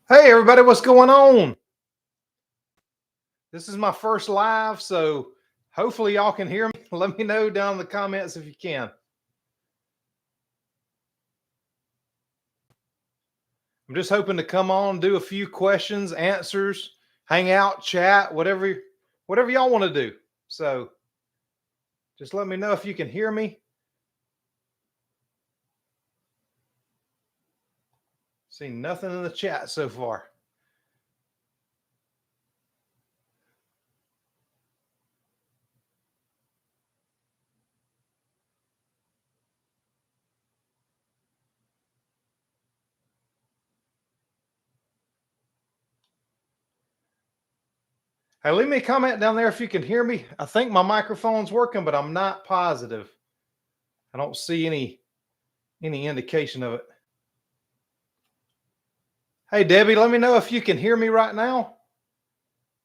Hey everybody, what's going on? This is my first live, so hopefully y'all can hear me. Let me know down in the comments if you can. I'm just hoping to come on, do a few questions, answers, hang out, chat, whatever y'all want to do. So just let me know if you can hear me. See nothing in the chat so far. Hey, leave me a comment down there if you can hear me. I think my microphone's working, but I'm not positive. I don't see any indication of it. Hey Debbie, let me know if you can hear me right now.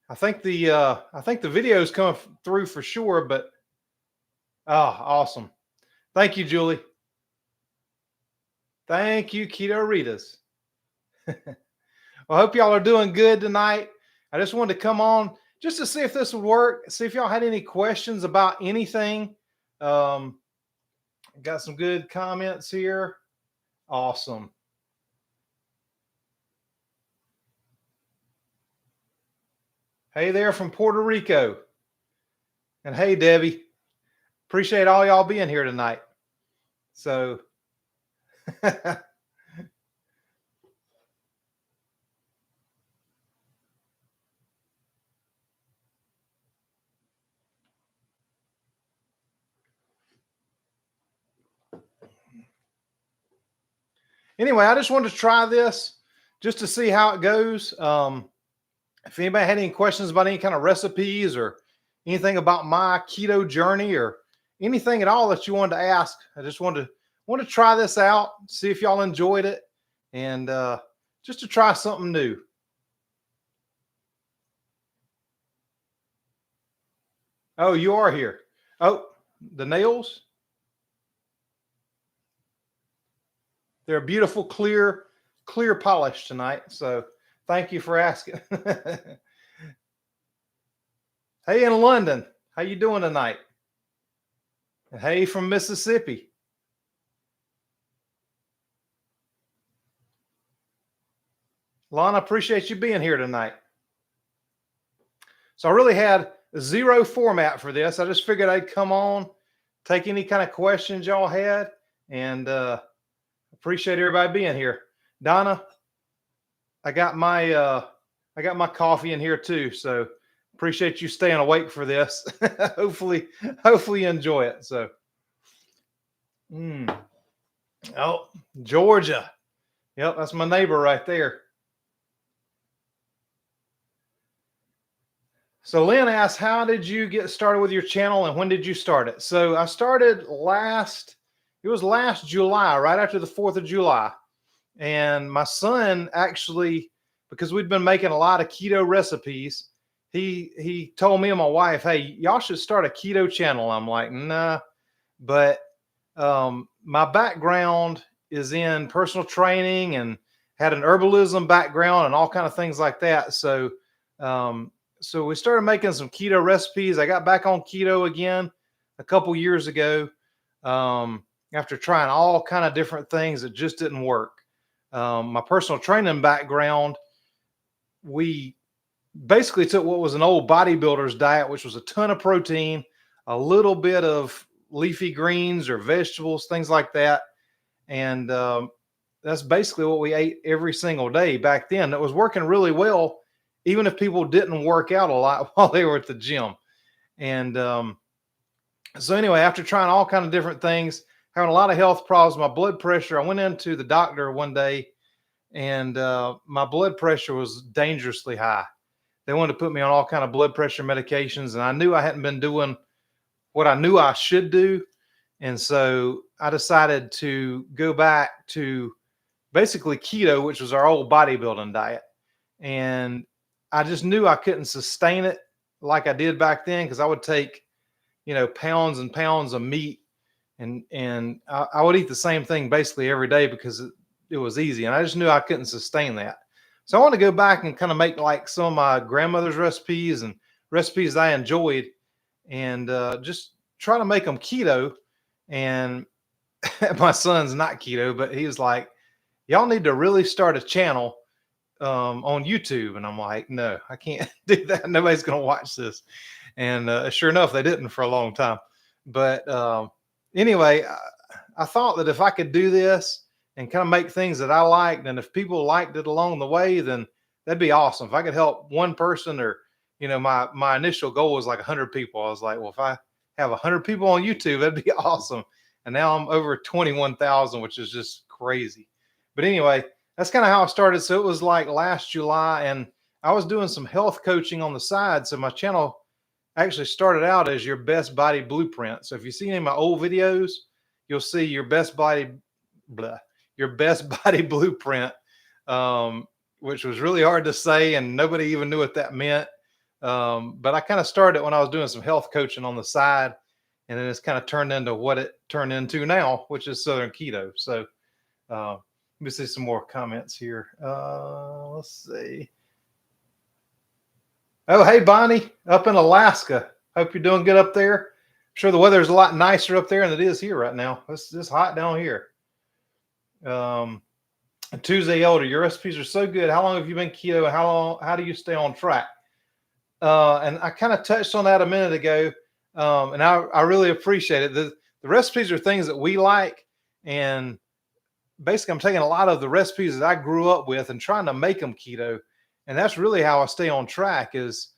I think the video is coming through for sure, but awesome. Thank you, Julie. Thank you, Keto Ritas. Well, I hope y'all are doing good tonight. I just wanted to come on just to see if this would work, see if y'all had any questions about anything. Got some good comments here. Awesome. Hey there from Puerto Rico. And hey, Debbie. Appreciate all y'all being here tonight. So anyway, I just wanted to try this just to see how it goes. If anybody had any questions about any kind of recipes or anything about my keto journey or anything at all that you wanted to ask, I just wanted to try this out, see if y'all enjoyed it, and just to try something new. Oh, you are here. Oh, the nails. They're beautiful, clear polish tonight. So thank you for asking. Hey, in London, how you doing tonight? And hey, from Mississippi. Lana, appreciate you being here tonight. So I really had zero format for this. I just figured I'd come on, take any kind of questions y'all had, and appreciate everybody being here. Donna, I got my coffee in here too, so appreciate you staying awake for this. hopefully you enjoy it. So oh, Georgia. Yep, that's my neighbor right there. So Lynn asked, how did you get started with your channel and when did you start it? So I started last July, right after the 4th of July. And my son actually, because we'd been making a lot of keto recipes, he told me and my wife, hey, y'all should start a keto channel. I'm like, nah, but my background is in personal training and had an herbalism background and all kind of things like that. So so we started making some keto recipes. I got back on keto again a couple years ago after trying all kind of different things that just didn't work. My personal training background, we basically took what was an old bodybuilder's diet, which was a ton of protein, a little bit of leafy greens or vegetables, things like that. And that's basically what we ate every single day back then. That was working really well, even if people didn't work out a lot while they were at the gym. And so anyway, after trying all kind of different things, having a lot of health problems, my blood pressure, I went into the doctor one day and my blood pressure was dangerously high. They wanted to put me on all kind of blood pressure medications, and I knew I hadn't been doing what I knew I should do. And so I decided to go back to basically keto, which was our old bodybuilding diet. And I just knew I couldn't sustain it like I did back then, because I would take, pounds and pounds of meat, and I would eat the same thing basically every day because it was easy. And I just knew I couldn't sustain that. So I want to go back and kind of make like some of my grandmother's recipes and recipes I enjoyed, and just try to make them keto. And my son's not keto, but he was like, y'all need to really start a channel on YouTube. And I'm like, no, I can't do that. Nobody's going to watch this. And sure enough, they didn't for a long time. But anyway, I thought that if I could do this and kind of make things that I liked, and if people liked it along the way, then that'd be awesome. If I could help one person, or, my initial goal was like 100 people. I was like, well, if I have 100 people on YouTube, that'd be awesome. And now I'm over 21,000, which is just crazy. But anyway, that's kind of how I started. So it was like last July, and I was doing some health coaching on the side. So my channel actually started out as Your Best Body Blueprint. So if you see any of my old videos, you'll see your best body blueprint, which was really hard to say, and nobody even knew what that meant. But I kind of started it when I was doing some health coaching on the side, and then it's kind of turned into what it turned into now, which is Southern Keto. So let me see some more comments here. Let's see. Oh, hey, Bonnie, up in Alaska. Hope you're doing good up there. I'm sure the weather's a lot nicer up there than it is here right now. It's just hot down here. Tuesday Elder, your recipes are so good. How long have you been keto, and how do you stay on track? And I kind of touched on that a minute ago. And I really appreciate it. The recipes are things that we like. And basically I'm taking a lot of the recipes that I grew up with and trying to make them keto. And that's really how I stay on track, is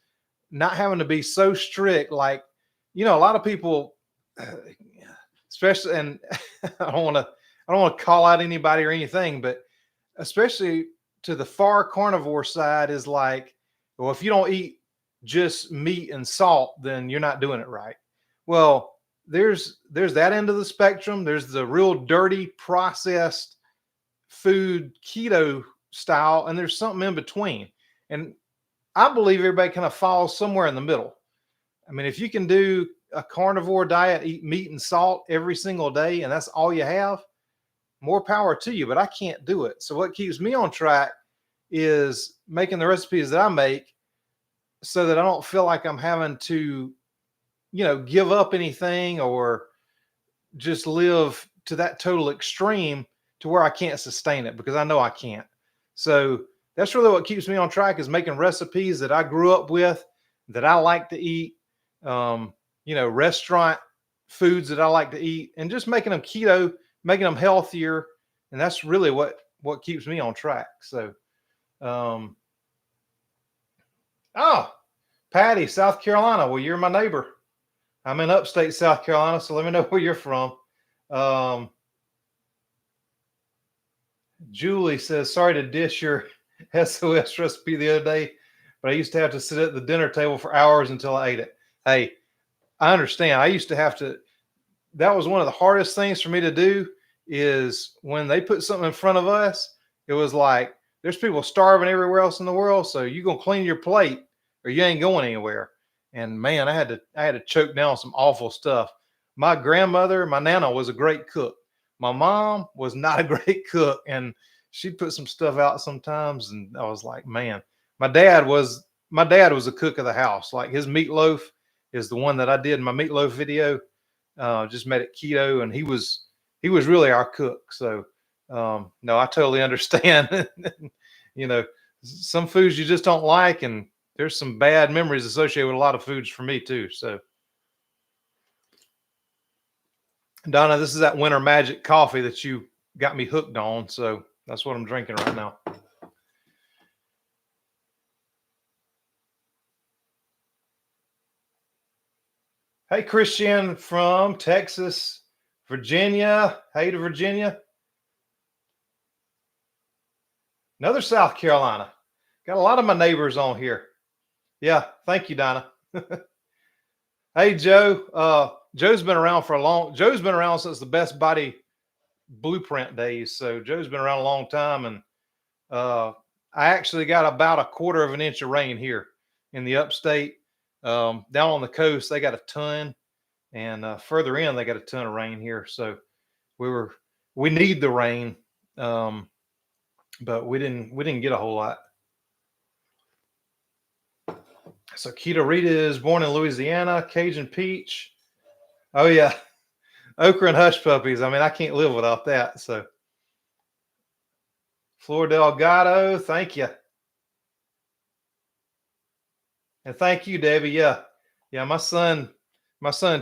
not having to be so strict. Like, a lot of people, especially, and I don't want to call out anybody or anything, but especially to the far carnivore side, is like, well, if you don't eat just meat and salt, then you're not doing it right. Well, there's that end of the spectrum. There's the real dirty processed food keto style, and there's something in between. And I believe everybody kind of falls somewhere in the middle. I mean, if you can do a carnivore diet, eat meat and salt every single day, and that's all you have, more power to you. But I can't do it. So what keeps me on track is making the recipes that I make, so that I don't feel like I'm having to, give up anything, or just live to that total extreme to where I can't sustain it, because I know I can't. So that's really what keeps me on track, is making recipes that I grew up with, that I like to eat, restaurant foods that I like to eat, and just making them keto, making them healthier. And that's really what keeps me on track. So, Patty, South Carolina. Well, you're my neighbor. I'm in upstate South Carolina, so let me know where you're from. Julie says, sorry to dish your SOS recipe the other day, but I used to have to sit at the dinner table for hours until I ate it. Hey, I understand. I used to have to. That was one of the hardest things for me to do, is when they put something in front of us, it was like, there's people starving everywhere else in the world, so you're going to clean your plate or you ain't going anywhere. And man, I had to choke down some awful stuff. My grandmother, my Nana, was a great cook. My mom was not a great cook, and she'd put some stuff out sometimes, and I was like, man. My dad was a cook of the house. Like, his meatloaf is the one that I did in my meatloaf video. Just made it keto, and he was really our cook. So no, I totally understand. Some foods you just don't like, and there's some bad memories associated with a lot of foods for me too. So, Donna, this is that Winter Magic coffee that you got me hooked on. So that's what I'm drinking right now. Hey, Christian from Texas, Virginia. Hey to Virginia. Another South Carolina. Got a lot of my neighbors on here. Yeah, thank you, Donna. Hey, Joe. Joe's been around since the Best Body Blueprint days. So Joe's been around a long time, and I actually got about 1/4 of an inch of rain here in the upstate. Down on the coast, they got a ton, and further in, they got a ton of rain here. So we need the rain, but we didn't get a whole lot. So Keto Rita is born in Louisiana. Cajun Peach. Oh yeah, okra and hush puppies. I mean, I can't live without that. So Flor Delgado, thank you, and thank you, Debbie. Yeah, yeah. My son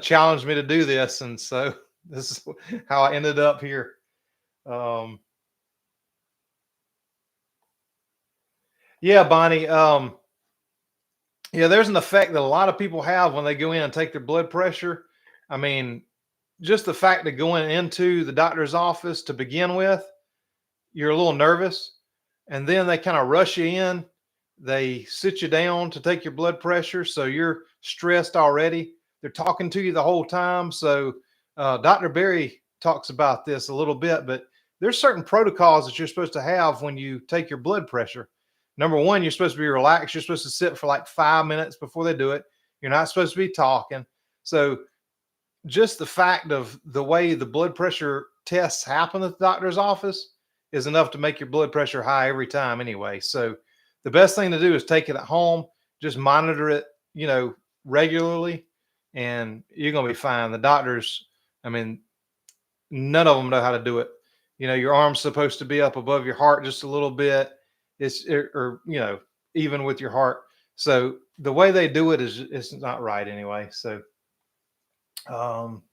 challenged me to do this, and so this is how I ended up here. Um, yeah, Bonnie. Yeah, there's an effect that a lot of people have when they go in and take their blood pressure. I mean, just the fact of going into the doctor's office to begin with, you're a little nervous, and then they kind of rush you in. They sit you down to take your blood pressure, so you're stressed already. They're talking to you the whole time. So Dr. Berry talks about this a little bit, but there's certain protocols that you're supposed to have when you take your blood pressure. Number one, you're supposed to be relaxed. You're supposed to sit for like 5 minutes before they do it. You're not supposed to be talking. So just the fact of the way the blood pressure tests happen at the doctor's office is enough to make your blood pressure high every time anyway. So the best thing to do is take it at home, just monitor it, regularly, and you're going to be fine. The doctors, I mean, none of them know how to do it. Your arm's supposed to be up above your heart just a little bit. Or even with your heart. So the way they do it is not right anyway. So, um,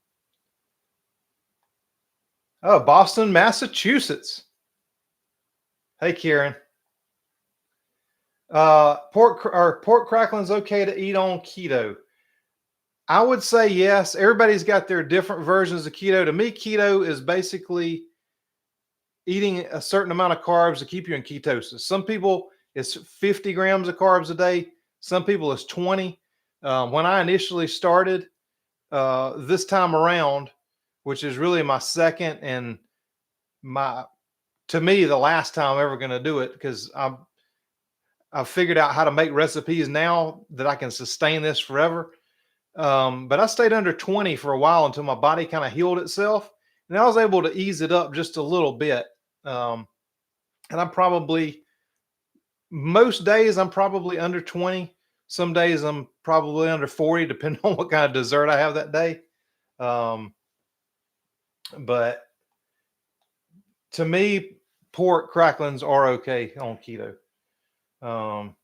oh, Boston, Massachusetts. Hey, Karen. Pork crackling's okay to eat on keto. I would say yes. Everybody's got their different versions of keto. To me, keto is basically eating a certain amount of carbs to keep you in ketosis. Some people it's 50 grams of carbs a day. Some people it's 20. When I initially started this time around, which is really my second and my to me the last time I'm ever going to do it, because I've figured out how to make recipes now that I can sustain this forever. But I stayed under 20 for a while until my body kind of healed itself, and I was able to ease it up just a little bit. Um, and most days I'm probably under 20. Some days I'm probably under 40, depending on what kind of dessert I have that day. Um, but to me, pork cracklings are okay on keto. Um,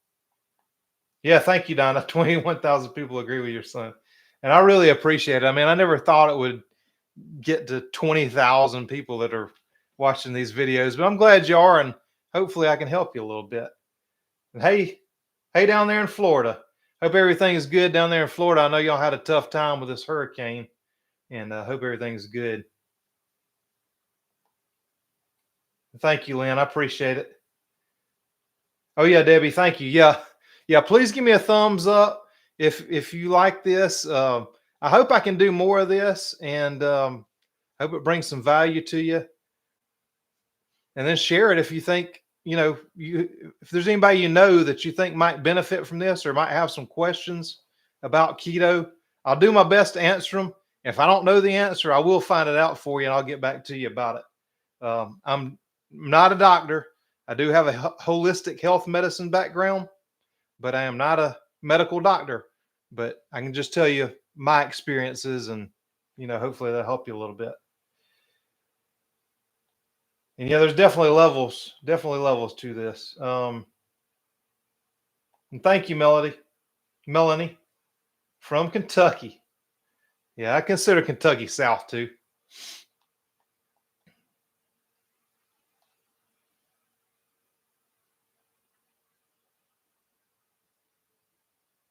yeah, thank you, Donna. 21,000 people agree with your son. And I really appreciate it. I mean, I never thought it would get to 20,000 people that are watching these videos, but I'm glad you are. And hopefully I can help you a little bit. And hey, down there in Florida, hope everything is good down there in Florida. I know y'all had a tough time with this hurricane, and I hope everything's good. Thank you, Lynn. I appreciate it. Oh yeah, Debbie. Thank you. Yeah, yeah. Please give me a thumbs up if you like this. I hope I can do more of this, and hope it brings some value to you. And then share it if you think if there's anybody that you think might benefit from this or might have some questions about keto. I'll do my best to answer them. If I don't know the answer, I will find it out for you, and I'll get back to you about it. I'm not a doctor. I do have a holistic health medicine background, but I am not a medical doctor. But I can just tell you my experiences, and hopefully that'll help you a little bit. And yeah, there's definitely levels to this. And thank you, Melanie from Kentucky. Yeah, I consider Kentucky South too.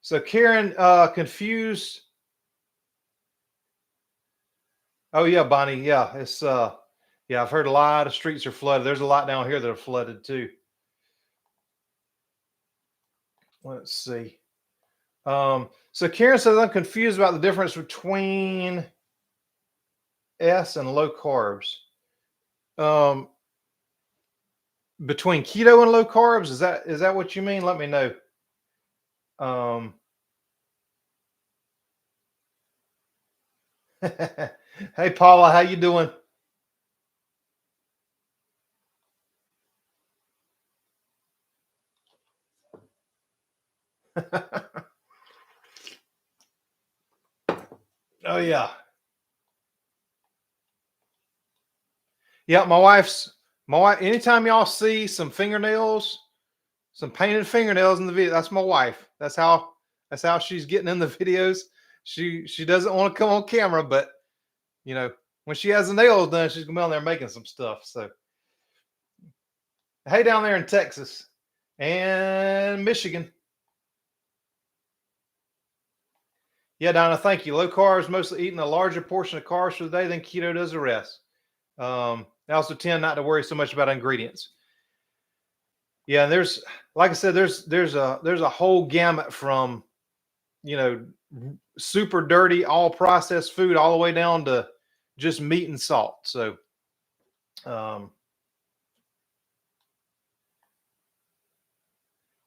So Karen, confused. Oh yeah, Bonnie. Yeah, it's yeah, I've heard a lot of streets are flooded. There's a lot down here that are flooded too. Let's see. So Karen says I'm confused about the difference between S and low carbs. Um, between keto and low carbs, is that what you mean? Let me know. Um, hey Paula, how you doing? Oh yeah. Yeah, my wife, anytime y'all see some fingernails, some painted fingernails in the video, that's my wife. That's how she's getting in the videos. She doesn't want to come on camera, but you know, when she has the nails done, she's gonna be on there making some stuff. So hey, down there in Texas and Michigan. Yeah, Donna, thank you. Low carbs, mostly eating a larger portion of carbs for the day than keto does the rest. I also tend not to worry so much about ingredients. Yeah, and there's, like I said, there's a whole gamut from, you know, super dirty, all processed food, all the way down to just meat and salt. So, um,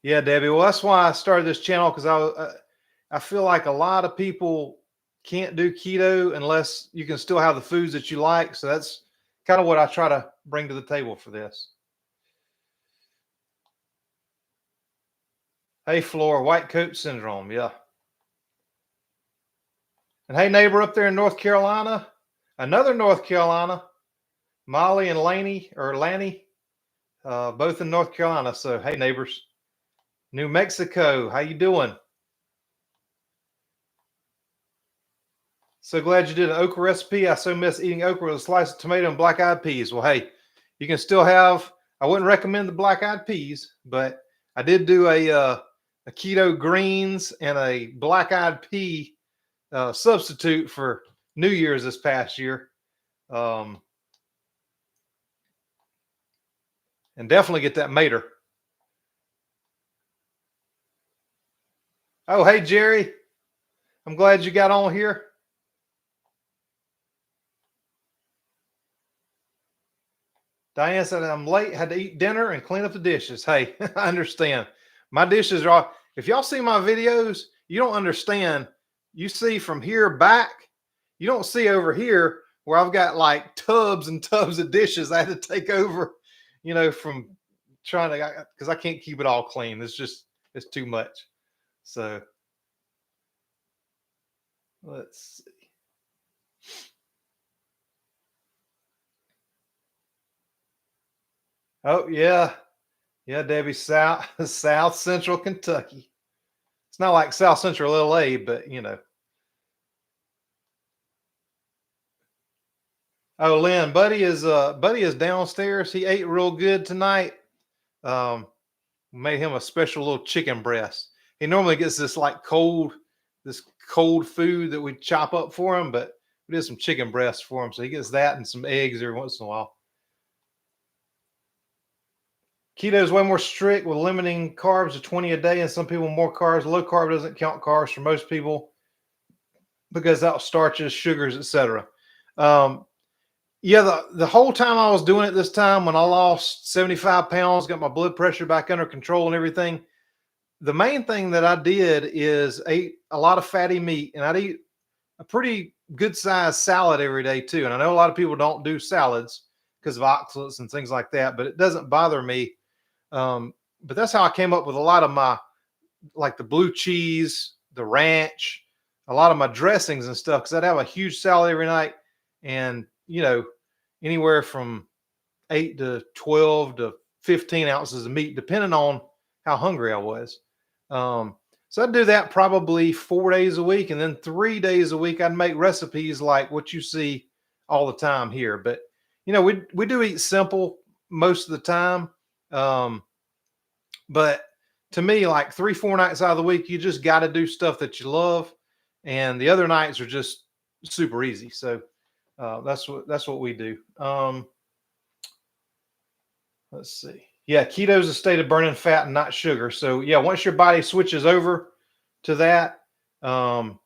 yeah, Debbie. Well, that's why I started this channel, because I feel like a lot of people can't do keto unless you can still have the foods that you like. So that's kind of what I try to bring to the table for this. Hey, Flora, white coat syndrome. Yeah. And hey, neighbor up there in North Carolina, another North Carolina, Molly and Lanny, both in North Carolina. So hey, neighbors. New Mexico, how you doing? So glad you did an okra recipe. I so miss eating okra with a slice of tomato and black-eyed peas. Well, hey, you can still have. I wouldn't recommend the black-eyed peas, but I did do a keto greens and a black-eyed pea substitute for New Year's this past year. And definitely get that mater. Oh, hey, Jerry. I'm glad you got on here. Diane said, I'm late, had to eat dinner and clean up the dishes. Hey, I understand. My dishes are all, if y'all see my videos, you don't understand. You see from here back, you don't see over here where I've got like tubs and tubs of dishes I had to take over, from trying to, because I can't keep it all clean. It's too much. So let's see. Oh, yeah. Yeah, Debbie, South Central Kentucky. It's not like South Central LA, but Oh, Lynn, Buddy is downstairs. He ate real good tonight. Um, Made him a special little chicken breast. He normally gets this cold food that we chop up for him, but we did some chicken breasts for him, so he gets that and some eggs every once in a while. Keto is way more strict with limiting carbs to 20 a day, and some people more carbs. Low carb doesn't count carbs for most people because that starches, sugars, etc. Yeah, the whole time I was doing it this time, when I lost 75 pounds, got my blood pressure back under control and everything, the main thing that I did is ate a lot of fatty meat, and I'd eat a pretty good sized salad every day too. And I know a lot of people don't do salads because of oxalates and things like that, but it doesn't bother me. But that's how I came up with a lot of my, like the blue cheese, the ranch, a lot of my dressings and stuff, because I'd have a huge salad every night, and anywhere from 8 to 12 to 15 ounces of meat, depending on how hungry I was. So I'd do that probably 4 days a week, and then 3 days a week I'd make recipes like what you see all the time here. But we do eat simple most of the time. But to me, like 3-4 nights out of the week, you just got to do stuff that you love, and the other nights are just super easy. So that's what we do. Let's see. Yeah, keto is a state of burning fat and not sugar. So yeah, once your body switches over to that, and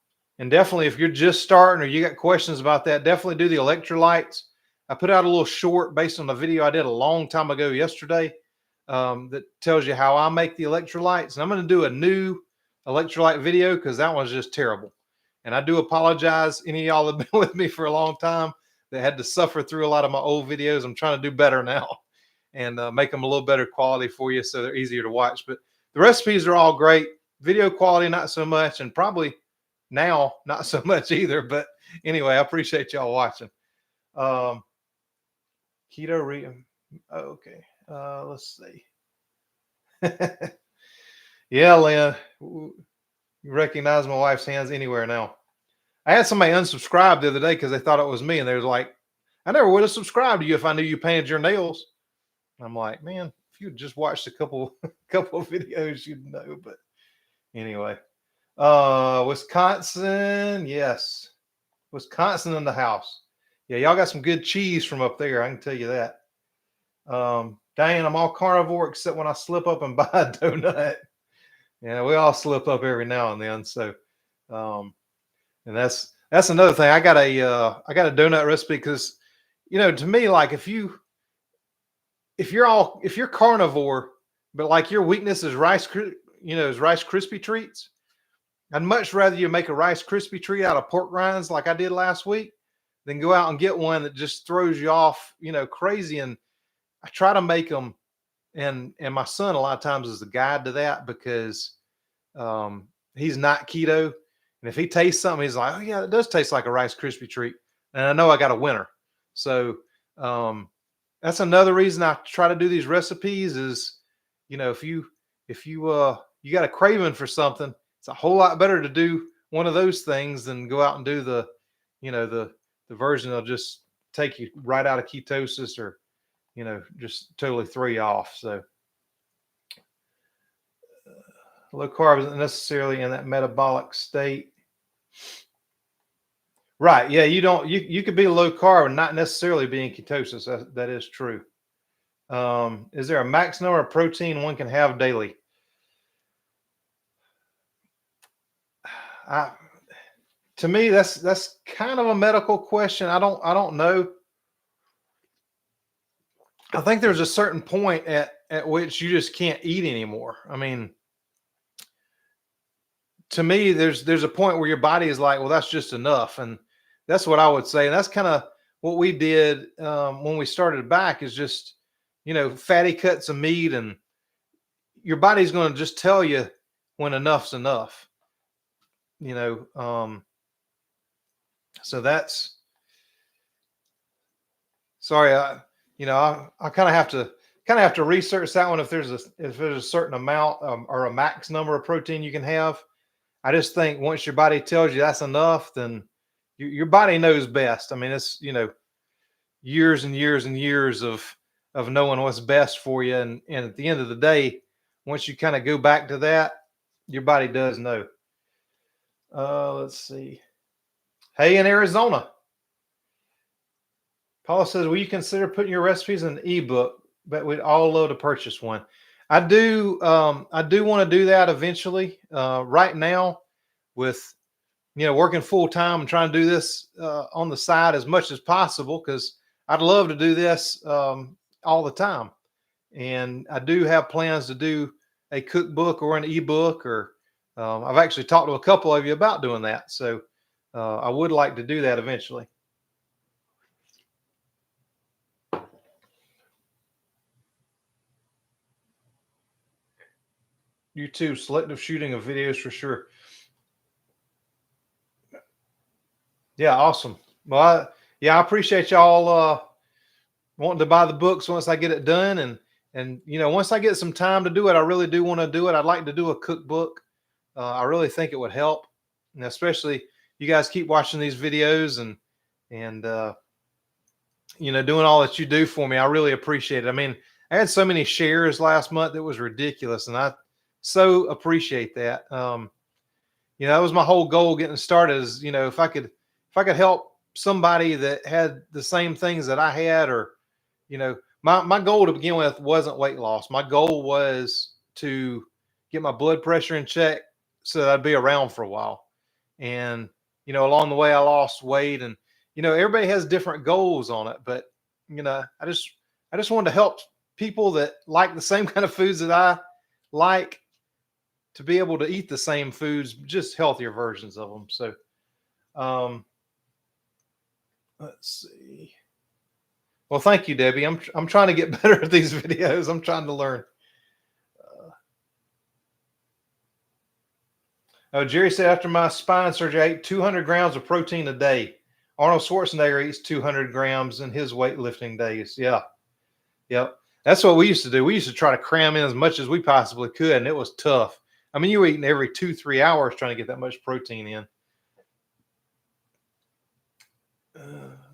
definitely if you're just starting or you got questions about that, definitely do the electrolytes. I put out a little short based on the video I did a long time ago yesterday, that tells you how I make the electrolytes. And I'm going to do a new electrolyte video because that one's just terrible. And I do apologize, any of y'all that have been with me for a long time that had to suffer through a lot of my old videos. I'm trying to do better now and make them a little better quality for you so they're easier to watch. But the recipes are all great. Video quality, not so much. And probably now, not so much either. But Anyway, I appreciate y'all watching. Keto okay. Let's see. Yeah, Lynn, you recognize my wife's hands anywhere now. I had somebody unsubscribe the other day because they thought it was me, and they was like, "I never would have subscribed to you if I knew you painted your nails." I'm like, man, if you just watched a couple of videos, you'd know. But anyway, Wisconsin, yes, Wisconsin in the house. Yeah, y'all got some good cheese from up there. I can tell you that. Diane, I'm all carnivore except when I slip up and buy a donut. Yeah, we all slip up every now and then. So, and that's another thing. I got a donut recipe because, to me, like if you're carnivore, but like your weakness is Rice Krispie treats, I'd much rather you make a Rice Krispie treat out of pork rinds like I did last week than go out and get one that just throws you off, crazy. And I try to make them, and my son a lot of times is the guide to that because he's not keto. And if he tastes something, he's like, oh yeah, it does taste like a Rice Krispie treat. And I know I got a winner. So that's another reason I try to do these recipes is, if you got a craving for something, it's a whole lot better to do one of those things than go out and do the version that'll just take you right out of ketosis or, just totally throw you off. So low carb isn't necessarily in that metabolic state. Right. Yeah. You could be low carb and not necessarily be in ketosis. That is true. Is there a max number of protein one can have daily? To me, that's kind of a medical question. I don't know. I think there's a certain point at which you just can't eat anymore. I mean, to me, there's a point where your body is like, well, that's just enough. And that's what I would say. And that's kind of what we did when we started back is just, fatty cuts of meat, and your body's going to just tell you when enough's enough, so that's, sorry. I kind of have to research that one. If there's a certain amount or a max number of protein you can have. I just think once your body tells you that's enough, then your body knows best. I mean, it's, years and years and years of knowing what's best for you. And at the end of the day, once you kind of go back to that, your body does know. Let's see. Hey, in Arizona, Paula says, will you consider putting your recipes in an ebook? But we'd all love to purchase one. I do want to do that eventually. Right now, with working full time and trying to do this on the side as much as possible, because I'd love to do this all the time. And I do have plans to do a cookbook or an ebook, or I've actually talked to a couple of you about doing that. So I would like to do that eventually. YouTube selective shooting of videos for sure. Yeah, awesome. Well, I appreciate y'all wanting to buy the books once I get it done, and once I get some time to do it, I really do want to do it. I'd like to do a cookbook. I really think it would help, and especially you guys keep watching these videos and doing all that you do for me. I really appreciate it. I mean, I had so many shares last month; it was ridiculous, and I so appreciate that. That was my whole goal getting started. Is if I could help somebody that had the same things that I had, or my goal to begin with wasn't weight loss. My goal was to get my blood pressure in check so that I'd be around for a while. And along the way I lost weight, and everybody has different goals on it, but I just wanted to help people that like the same kind of foods that I like to be able to eat the same foods, just healthier versions of them. So let's see. Well, thank you, Debbie. I'm trying to get better at these videos. I'm trying to learn. Jerry said, after my spine surgery, I ate 200 grams of protein a day. Arnold Schwarzenegger eats 200 grams in his weightlifting days. Yeah. Yep. That's what we used to do. We used to try to cram in as much as we possibly could, and it was tough. I mean, you were eating every 2, 3 hours trying to get that much protein in.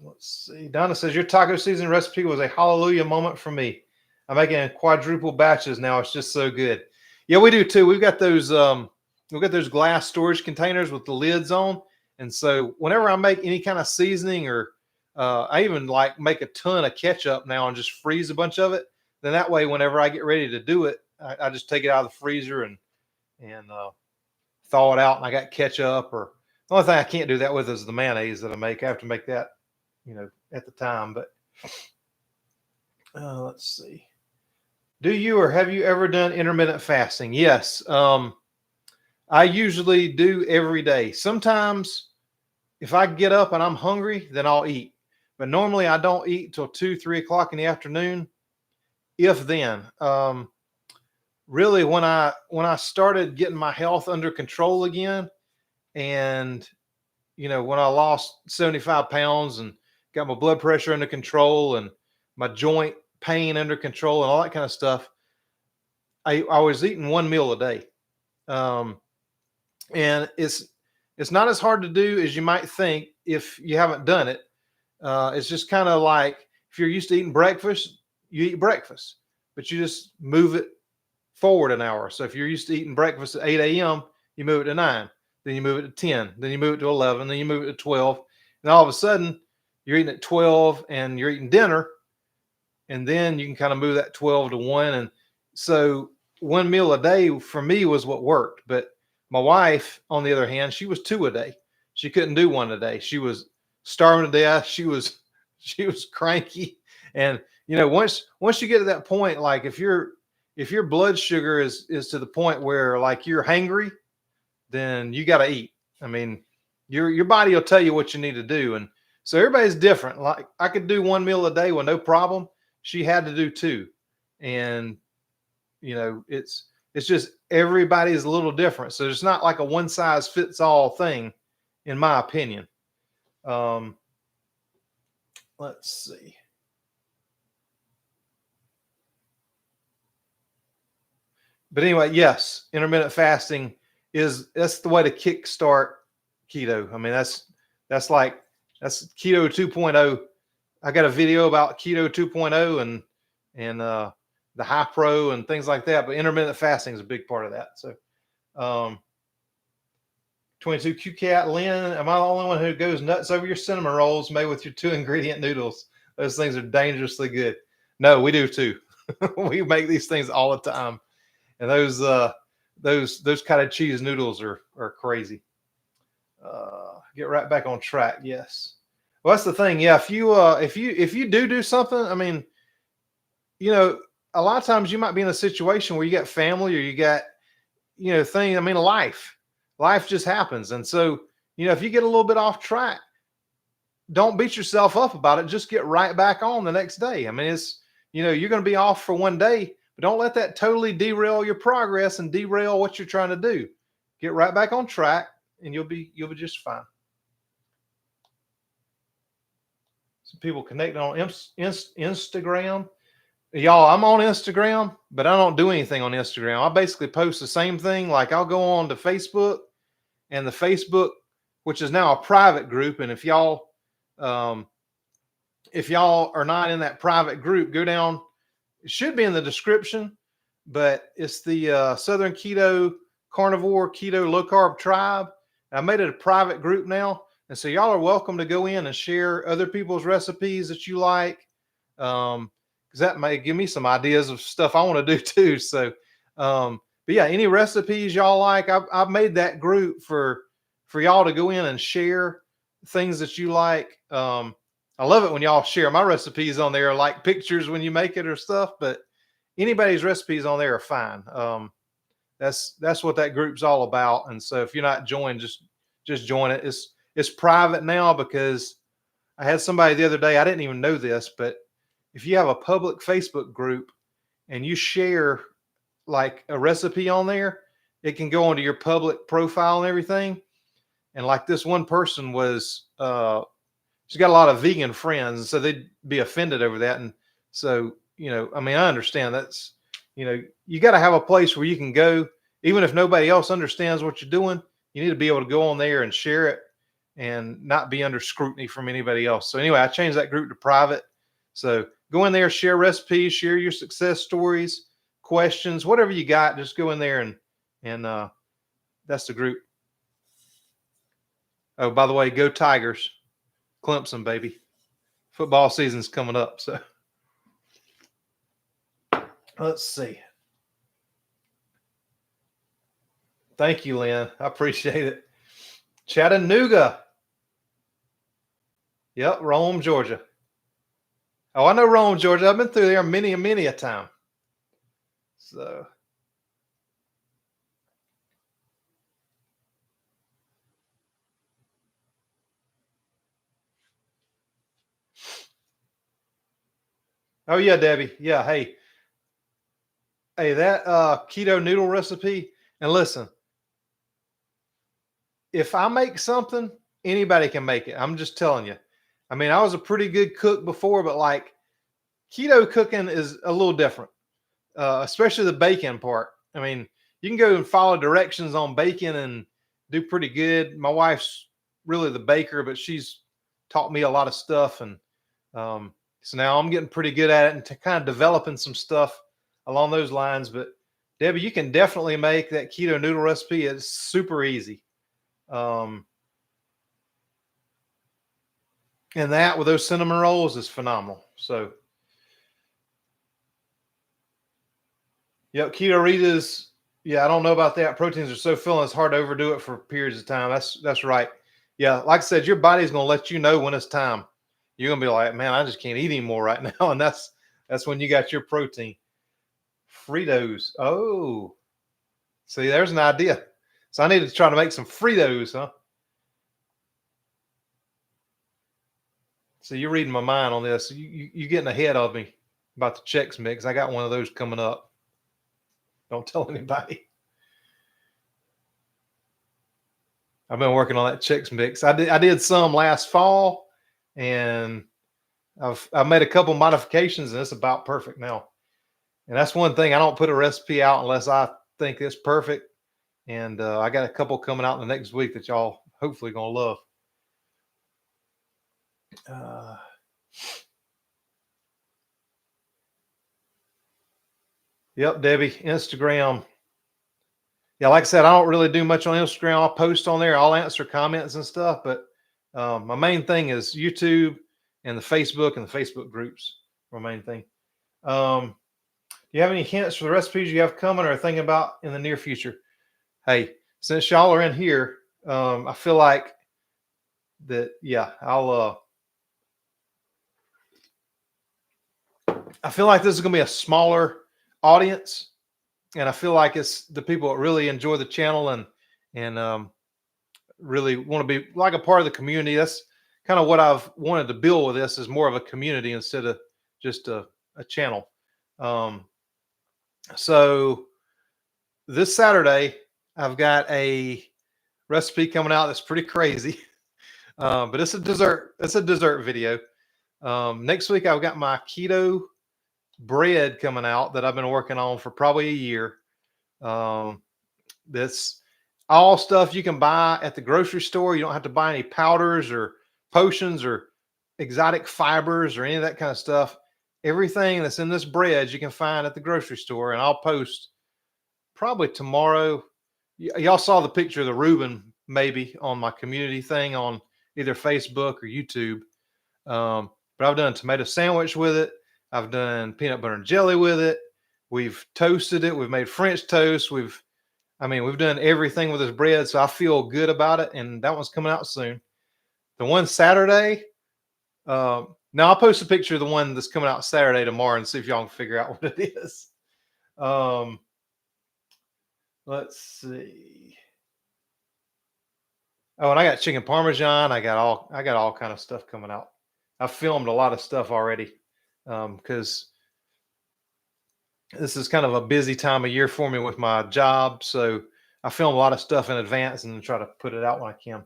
Let's see. Donna says, your taco season recipe was a hallelujah moment for me. I'm making quadruple batches now. It's just so good. Yeah, we do too. We've got those glass storage containers with the lids on. And so whenever I make any kind of seasoning, or I even like make a ton of ketchup now and just freeze a bunch of it, then that way whenever I get ready to do it, I just take it out of the freezer and thaw it out, and I got ketchup. Or the only thing I can't do that with is the mayonnaise that I make. I have to make that, at the time. But let's see. Do you or have you ever done intermittent fasting? Yes. I usually do every day. Sometimes if I get up and I'm hungry, then I'll eat. But normally I don't eat till 2, 3 o'clock in the afternoon, if then. Really, when I started getting my health under control again, and when I lost 75 pounds and got my blood pressure under control and my joint pain under control and all that kind of stuff, I was eating one meal a day. And it's not as hard to do as you might think if you haven't done it. It's just kind of like if you're used to eating breakfast, you eat breakfast, but you just move it forward an hour. So if you're used to eating breakfast at 8 a.m., you move it to 9, then you move it to 10, then you move it to 11, then you move it to 12. And all of a sudden you're eating at 12 and you're eating dinner. And then you can kind of move that 12 to 1. And so one meal a day for me was what worked. But my wife, on the other hand, she was 2 a day. She couldn't do 1 a day. She was starving to death. She was cranky. And once you get to that point, like if your blood sugar is to the point where like you're hangry, then you got to eat. I mean, your body will tell you what you need to do. And so everybody's different. Like I could do 1 meal a day with no problem. She had to do 2. And it's just everybody's a little different. So it's not like a one size fits all thing, in my opinion. Let's see. But anyway, yes, intermittent fasting that's the way to kickstart keto. I mean, that's Keto 2.0. I got a video about Keto 2.0 and the high pro and things like that, but intermittent fasting is a big part of that. So 22 Q Cat Lynn, am I the only one who goes nuts over your cinnamon rolls made with your 2-ingredient noodles? Those things are dangerously good. No, we do too. We make these things all the time. And those cottage cheese noodles are crazy. Get right back on track. Yes. Well, that's the thing. Yeah. If you do something, I mean, a lot of times you might be in a situation where you got family or you got, things. I mean, life just happens. And so, if you get a little bit off track, don't beat yourself up about it. Just get right back on the next day. I mean, it's, you're going to be off for one day, but don't let that totally derail your progress and derail what you're trying to do. Get right back on track and you'll be just fine. Some people connecting on Instagram. Y'all, I'm on Instagram, but I don't do anything on Instagram. I basically post the same thing. Like I'll go on to Facebook, and the Facebook, which is now a private group. And if y'all are not in that private group, go down. It should be in the description, but it's the Southern Keto Carnivore Keto Low Carb Tribe. I made it a private group now. And so y'all are welcome to go in and share other people's recipes that you like. Because that may give me some ideas of stuff I want to do too. So, but yeah, any recipes y'all like, I've made that group for y'all to go in and share things that you like. I love it when y'all share my recipes on there, like pictures when you make it or stuff, but anybody's recipes on there are fine. That's what that group's all about. And so if you're not joined, just join it. It's private now because I had somebody the other day, I didn't even know this, but if you have a public Facebook group and you share like a recipe on there, it can go onto your public profile and everything. And like this one person was she's got a lot of vegan friends, and so they'd be offended over that. And so, I mean, I understand that's, you got to have a place where you can go, even if nobody else understands what you're doing. You need to be able to go on there and share it and not be under scrutiny from anybody else. So anyway, I changed that group to private. So go in there, share recipes, share your success stories, questions, whatever you got. Just go in there and that's the group. Oh, by the way, go Tigers, Clemson, baby. Football season's coming up. So let's see. Thank you, Lynn. I appreciate it. Chattanooga. Yep, Rome, Georgia. Oh, I know Rome, Georgia. I've been through there many a time. So oh yeah, Debbie. Yeah, hey, that keto noodle recipe. And listen, if I make something, anybody can make it. I'm just telling you. I mean, I was a pretty good cook before, but like keto cooking is a little different, especially the bacon part. I mean, you can go and follow directions on bacon and do pretty good. My wife's really the baker, but she's taught me a lot of stuff. And so now I'm getting pretty good at it and to kind of developing some stuff along those lines. But Debbie, you can definitely make that keto noodle recipe. It's super easy. And that with those cinnamon rolls is phenomenal. So, yep, keto Ritas. Yeah, I don't know about that. Proteins are so filling; it's hard to overdo it for periods of time. That's right. Yeah, like I said, your body's gonna let you know when it's time. You're gonna be like, man, I just can't eat anymore right now, and that's when you got your protein. Fritos. Oh, see, there's an idea. So I need to try to make some Fritos, huh? So you're reading my mind on this. You're getting ahead of me about the Chex Mix. I got one of those coming up. Don't tell anybody. I've been working on that Chex Mix. I did some last fall, and I've made a couple modifications, and it's about perfect now. And that's one thing, I don't put a recipe out unless I think it's perfect. And I got a couple coming out in the next week that y'all hopefully gonna love. Yep, Debbie, Instagram. Yeah, like I said, I don't really do much on Instagram. I'll post on there. I'll answer comments and stuff. But my main thing is YouTube and the Facebook groups. My main thing. Do you have any hints for the recipes you have coming or thinking about in the near future? Hey, since y'all are in here, I feel like that. Yeah, I feel like this is going to be a smaller audience, and I feel like it's the people that really enjoy the channel and really want to be like a part of the community. That's kind of what I've wanted to build with this, is more of a community instead of just a channel. So this Saturday, I've got a recipe coming out that's pretty crazy, but it's a dessert. It's a dessert video. Next week, I've got my keto bread coming out that I've been working on for probably a year. That's all stuff you can buy at the grocery store. You don't have to buy any powders or potions or exotic fibers or any of that kind of stuff. Everything that's in this bread you can find at the grocery store, and I'll post probably tomorrow. Y'all saw the picture of the Reuben maybe on my community thing on either Facebook or YouTube. But I've done a tomato sandwich with it. I've done peanut butter and jelly with it. We've toasted it. We've made French toast. We've done everything with this bread. So I feel good about it. And that one's coming out soon. The one Saturday, now I'll post a picture of the one that's coming out Saturday tomorrow and see if y'all can figure out what it is. Let's see. Oh, and I got chicken Parmesan. I got all kind of stuff coming out. I've filmed a lot of stuff already because this is kind of a busy time of year for me with my job. So I film a lot of stuff in advance and then try to put it out when I can.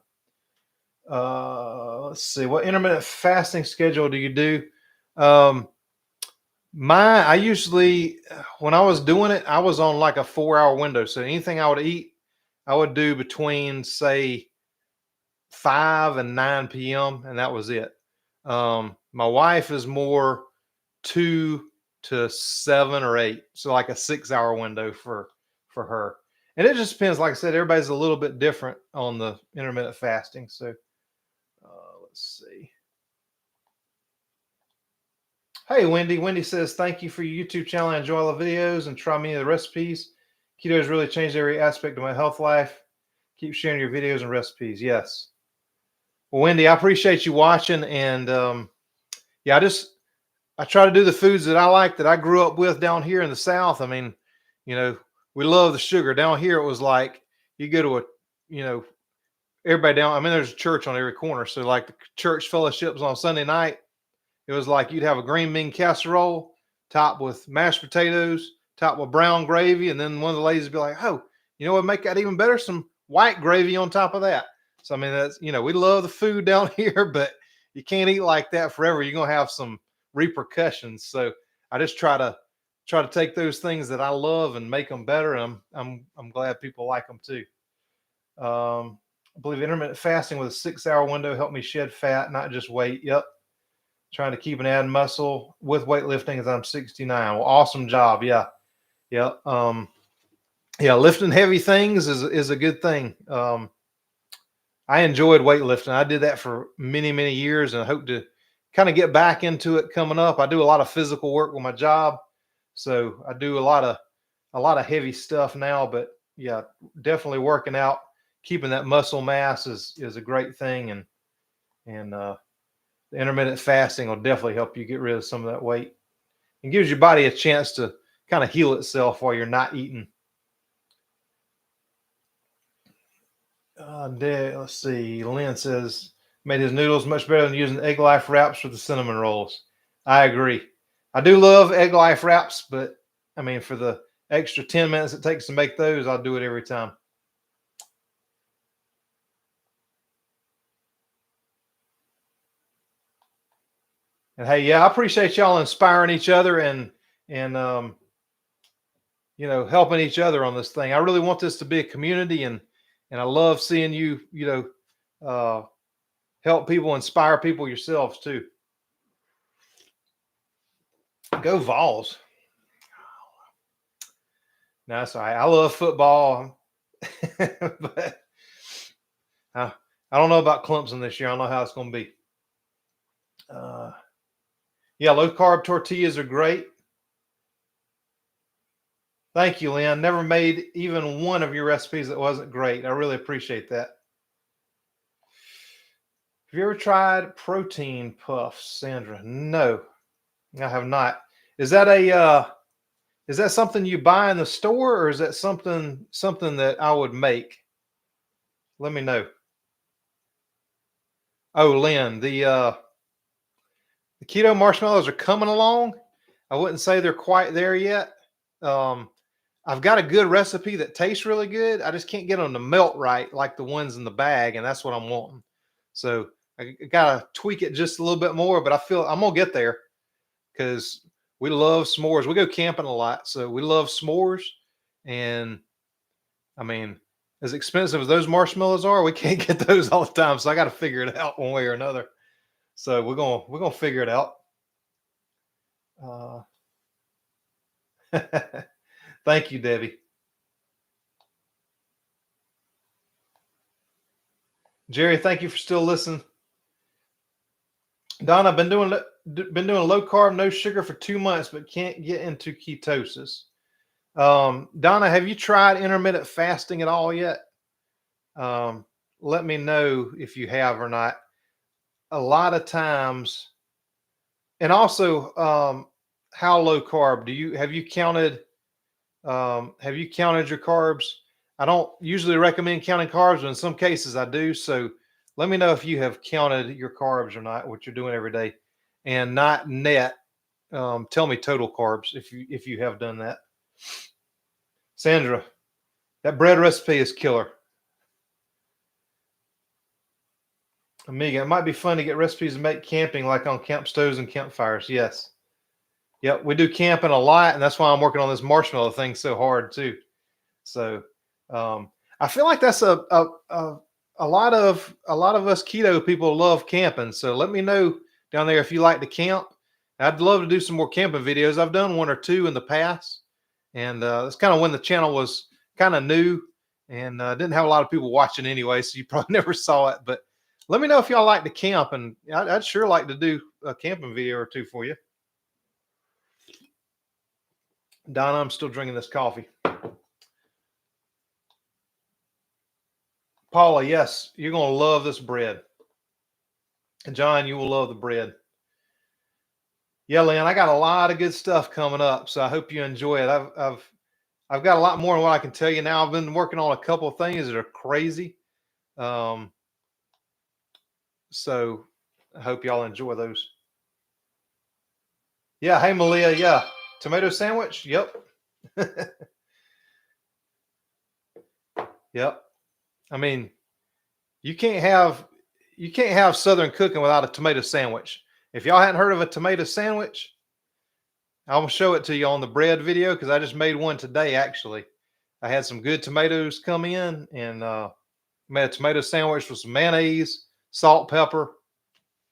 Let's see. What intermittent fasting schedule do you do? Um, I usually, when I was doing it, I was on like a 4 hour window. So anything I would eat, I would do between say 5 and 9 p.m. and that was it. My wife is more 2 to 7 or 8, so like a 6 hour window for her. And it just depends. Like I said, everybody's a little bit different on the intermittent fasting. So let's see. Hey, Wendy. Wendy says, thank you for your YouTube channel. I enjoy all the videos and try many of the recipes. Keto has really changed every aspect of my health life. Keep sharing your videos and recipes. Yes. Well, Wendy, I appreciate you watching. And yeah, I try to do the foods that I like, that I grew up with down here in the South. I mean, you know, we love the sugar. Down here, it was like you go to everybody down. I mean, there's a church on every corner. So like the church fellowships on Sunday night, it was like you'd have a green bean casserole topped with mashed potatoes, topped with brown gravy. And then one of the ladies would be like, oh, you know what, make that even better? Some white gravy on top of that. So, I mean, that's, we love the food down here, but you can't eat like that forever. You're going to have some repercussions. So I just try to take those things that I love and make them better. And I'm glad people like them too. I believe intermittent fasting with a 6 hour window helped me shed fat, not just weight. Yep. Trying to keep and add muscle with weightlifting as I'm 69. Well, awesome job. Yeah. Yeah. Yeah. Lifting heavy things is a good thing. I enjoyed weightlifting. I did that for many, many years and I hope to kind of get back into it coming up. I do a lot of physical work with my job. So I do a lot of heavy stuff now, but yeah, definitely working out, keeping that muscle mass is a great thing. And the intermittent fasting will definitely help you get rid of some of that weight and gives your body a chance to kind of heal itself while you're not eating. Let's see. Lynn says, made his noodles much better than using egg life wraps for the cinnamon rolls. I agree. I do love egg life wraps, but I mean, for the extra 10 minutes it takes to make those, I'll do it every time. And hey, yeah, I appreciate y'all inspiring each other and helping each other on this thing. I really want this to be a community, and I love seeing you, help people, inspire people yourselves too. Go Vols. No, that's all right. I love football, but I don't know about Clemson this year. I don't know how it's going to be. Yeah, low carb tortillas are great. Thank you, Lynn. Never made even one of your recipes that wasn't great. I really appreciate that. Have you ever tried protein puffs, Sandra? No, I have not. Is that something you buy in the store, or is that something that I would make? Let me know. Oh, Lynn, the keto marshmallows are coming along. I wouldn't say they're quite there yet. I've got a good recipe that tastes really good. I just can't get them to melt right like the ones in the bag, and that's what I'm wanting. So I gotta tweak it just a little bit more, but I feel I'm gonna get there because we love s'mores. We go camping a lot, so we love s'mores. And I mean, as expensive as those marshmallows are, we can't get those all the time. So I got to figure it out one way or another. So we're gonna figure it out. Thank you, Debbie. Jerry, thank you for still listening. Don, I've been doing low carb, no sugar for 2 months, but can't get into ketosis. Donna, have you tried intermittent fasting at all yet? Let me know if you have or not. A lot of times, and also, how low carb have you counted? Have you counted your carbs? I don't usually recommend counting carbs, but in some cases I do. So let me know if you have counted your carbs or not, what you're doing every day, and not net. Tell me total carbs if you have done that. Sandra, that bread recipe is killer. Amiga, it might be fun to get recipes to make camping like on camp stoves and campfires. Yes. Yep, we do camping a lot, and that's why I'm working on this marshmallow thing so hard too. So I feel like that's a lot of us keto people love camping. So let me know down there if you like to camp. I'd love to do some more camping videos. I've done one or two in the past, and that's kind of when the channel was kind of new and didn't have a lot of people watching anyway, so you probably never saw it. But let me know if y'all like to camp, and I'd sure like to do a camping video or two for you. Donna, I'm still drinking this coffee. Paula, yes, you're going to love this bread. And John, you will love the bread. Yeah, Lynn, I got a lot of good stuff coming up, so I hope you enjoy it. I've got a lot more than what I can tell you now. I've been working on a couple of things that are crazy. So I hope y'all enjoy those. Yeah, hey Malia, yeah. Tomato sandwich? Yep. Yep. I mean, you can't have Southern cooking without a tomato sandwich. If y'all hadn't heard of a tomato sandwich, I'll show it to you on the bread video because I just made one today. Actually, I had some good tomatoes come in and made a tomato sandwich with some mayonnaise, salt, pepper.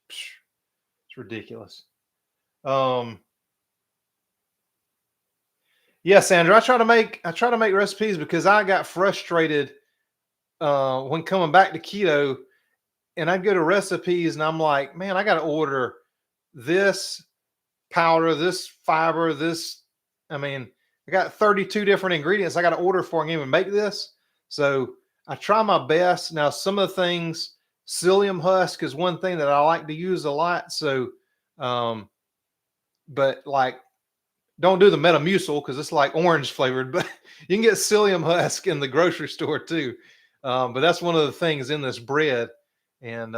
It's ridiculous. Yeah, Sandra, I try to make recipes because I got frustrated when coming back to keto, and I'd go to recipes and I'm like, man, I got to order this powder, this fiber, this. I mean, I got 32 different ingredients I got to order for I can even make this. So I try my best. Now, some of the things, psyllium husk is one thing that I like to use a lot. So, but like, don't do the Metamucil because it's like orange flavored, but you can get psyllium husk in the grocery store too. But that's one of the things in this bread. And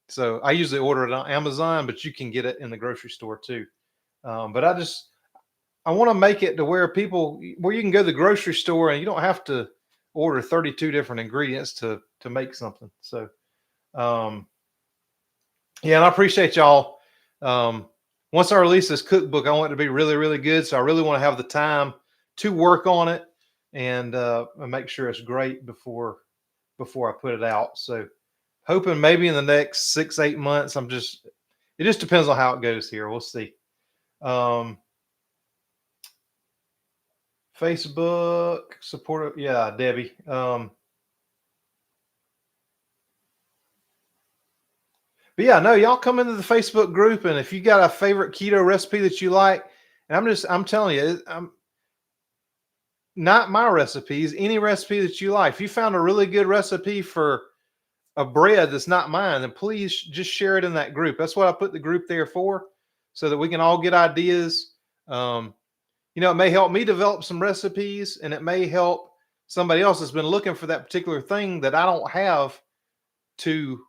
so I usually order it on Amazon, but you can get it in the grocery store too. But I want to make it to where you can go to the grocery store and you don't have to order 32 different ingredients to make something. So, yeah, and I appreciate y'all. Once I release this cookbook, I want it to be really, really good. So I really want to have the time to work on it and make sure it's great before I put it out. So hoping maybe in the next 6-8 months, it just depends on how it goes here. We'll see. Facebook support. Yeah, Debbie. But yeah, no, y'all come into the Facebook group, and if you got a favorite keto recipe that you like, and I'm telling you, not my recipes, any recipe that you like. If you found a really good recipe for a bread that's not mine, then please just share it in that group. That's what I put the group there for, so that we can all get ideas. It may help me develop some recipes, and it may help somebody else that's been looking for that particular thing that I don't have to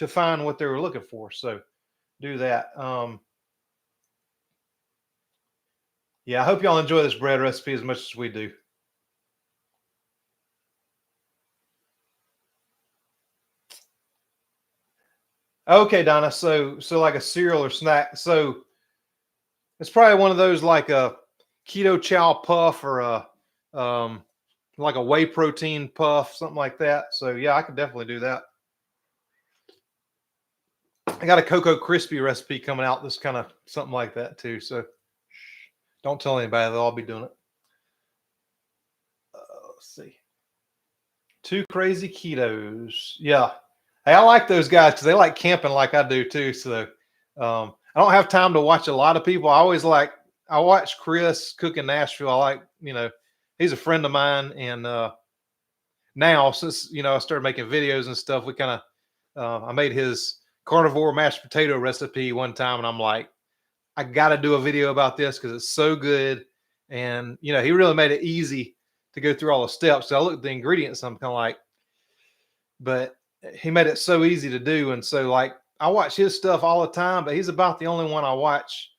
find what they were looking for. So do that. Yeah, I hope y'all enjoy this bread recipe as much as we do. Okay, Donna. So like a cereal or snack. So it's probably one of those like a keto chow puff or like a whey protein puff, something like that. So yeah, I could definitely do that. I got a Cocoa Crispy recipe coming out that's kind of something like that too. So don't tell anybody, they'll all be doing it. Let's see. Two crazy ketos. Yeah. Hey, I like those guys because they like camping like I do too. So I don't have time to watch a lot of people. I watch Chris cook in Nashville. I like, he's a friend of mine. And now since, I started making videos and stuff, we kind of, I made his carnivore mashed potato recipe one time. And I'm like, I got to do a video about this because it's so good. And, he really made it easy to go through all the steps. So I looked at the ingredients. And I'm kind of like, but he made it so easy to do. And so like, I watch his stuff all the time, but he's about the only one I watch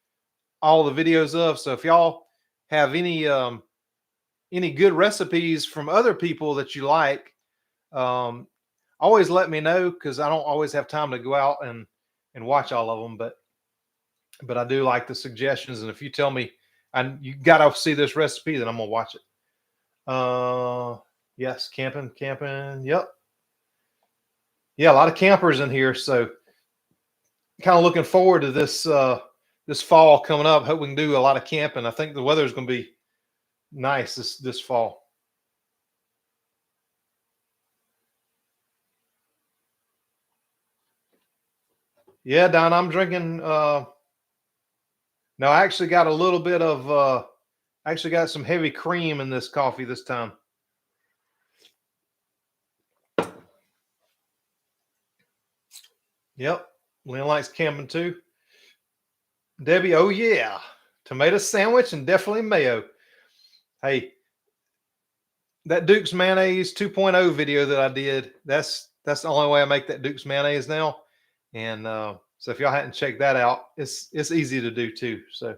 all the videos of. So if y'all have any good recipes from other people that you like, always let me know, because I don't always have time to go out and watch all of them. But I do like the suggestions, and if you tell me and you got to see this recipe, then I'm gonna watch it. Yes, camping. Yep. Yeah, a lot of campers in here, so kind of looking forward to this fall coming up. Hope we can do a lot of camping. I think the weather is going to be nice this fall. Yeah, Don, I'm drinking. No, I actually got a little bit of. I actually got some heavy cream in this coffee this time. Yep, Lynn likes camping too. Debbie, oh yeah, tomato sandwich and definitely mayo. Hey, that Duke's mayonnaise 2.0 video that I did, that's the only way I make that Duke's mayonnaise now. And so if y'all hadn't checked that out, it's easy to do too. So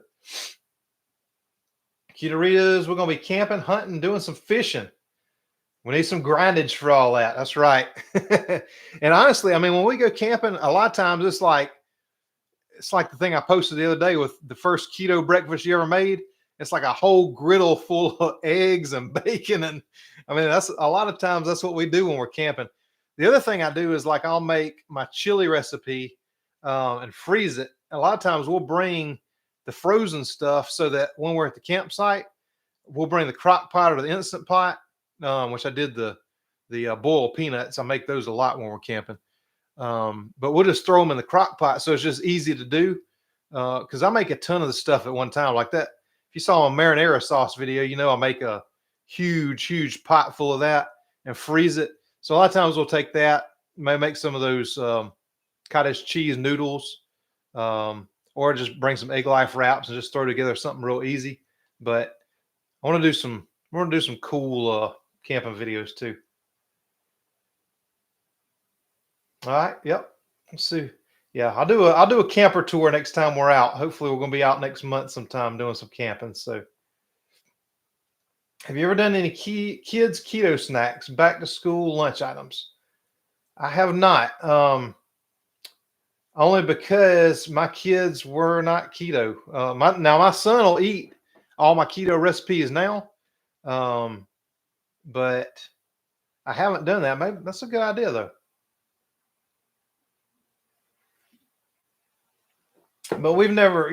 Ketoritas, we're gonna be camping, hunting, doing some fishing. We need some grindage for all that. That's right. And honestly, I mean, when we go camping, a lot of times it's like the thing I posted the other day with the first keto breakfast you ever made. It's like a whole griddle full of eggs and bacon. And I mean, that's a lot of times that's what we do when we're camping. The other thing I do is like I'll make my chili recipe and freeze it. A lot of times we'll bring the frozen stuff so that when we're at the campsite, we'll bring the crock pot or the instant pot, which I did the boiled peanuts. I make those a lot when we're camping. But we'll just throw them in the crock pot, so it's just easy to do. Because I make a ton of the stuff at one time like that. If you saw a marinara sauce video, you know I make a huge pot full of that and freeze it. So a lot of times we'll take that, may make some of those cottage cheese noodles, or just bring some egg life wraps and just throw together something real easy. But I want to do some cool camping videos too. All right. Yep. Let's see. Yeah, I'll do a camper tour next time we're out. Hopefully, we're going to be out next month sometime doing some camping. So, have you ever done any kids keto snacks, back to school lunch items? I have not. Only because my kids were not keto. My son will eat all my keto recipes now, but I haven't done that. Maybe that's a good idea though. But we've never,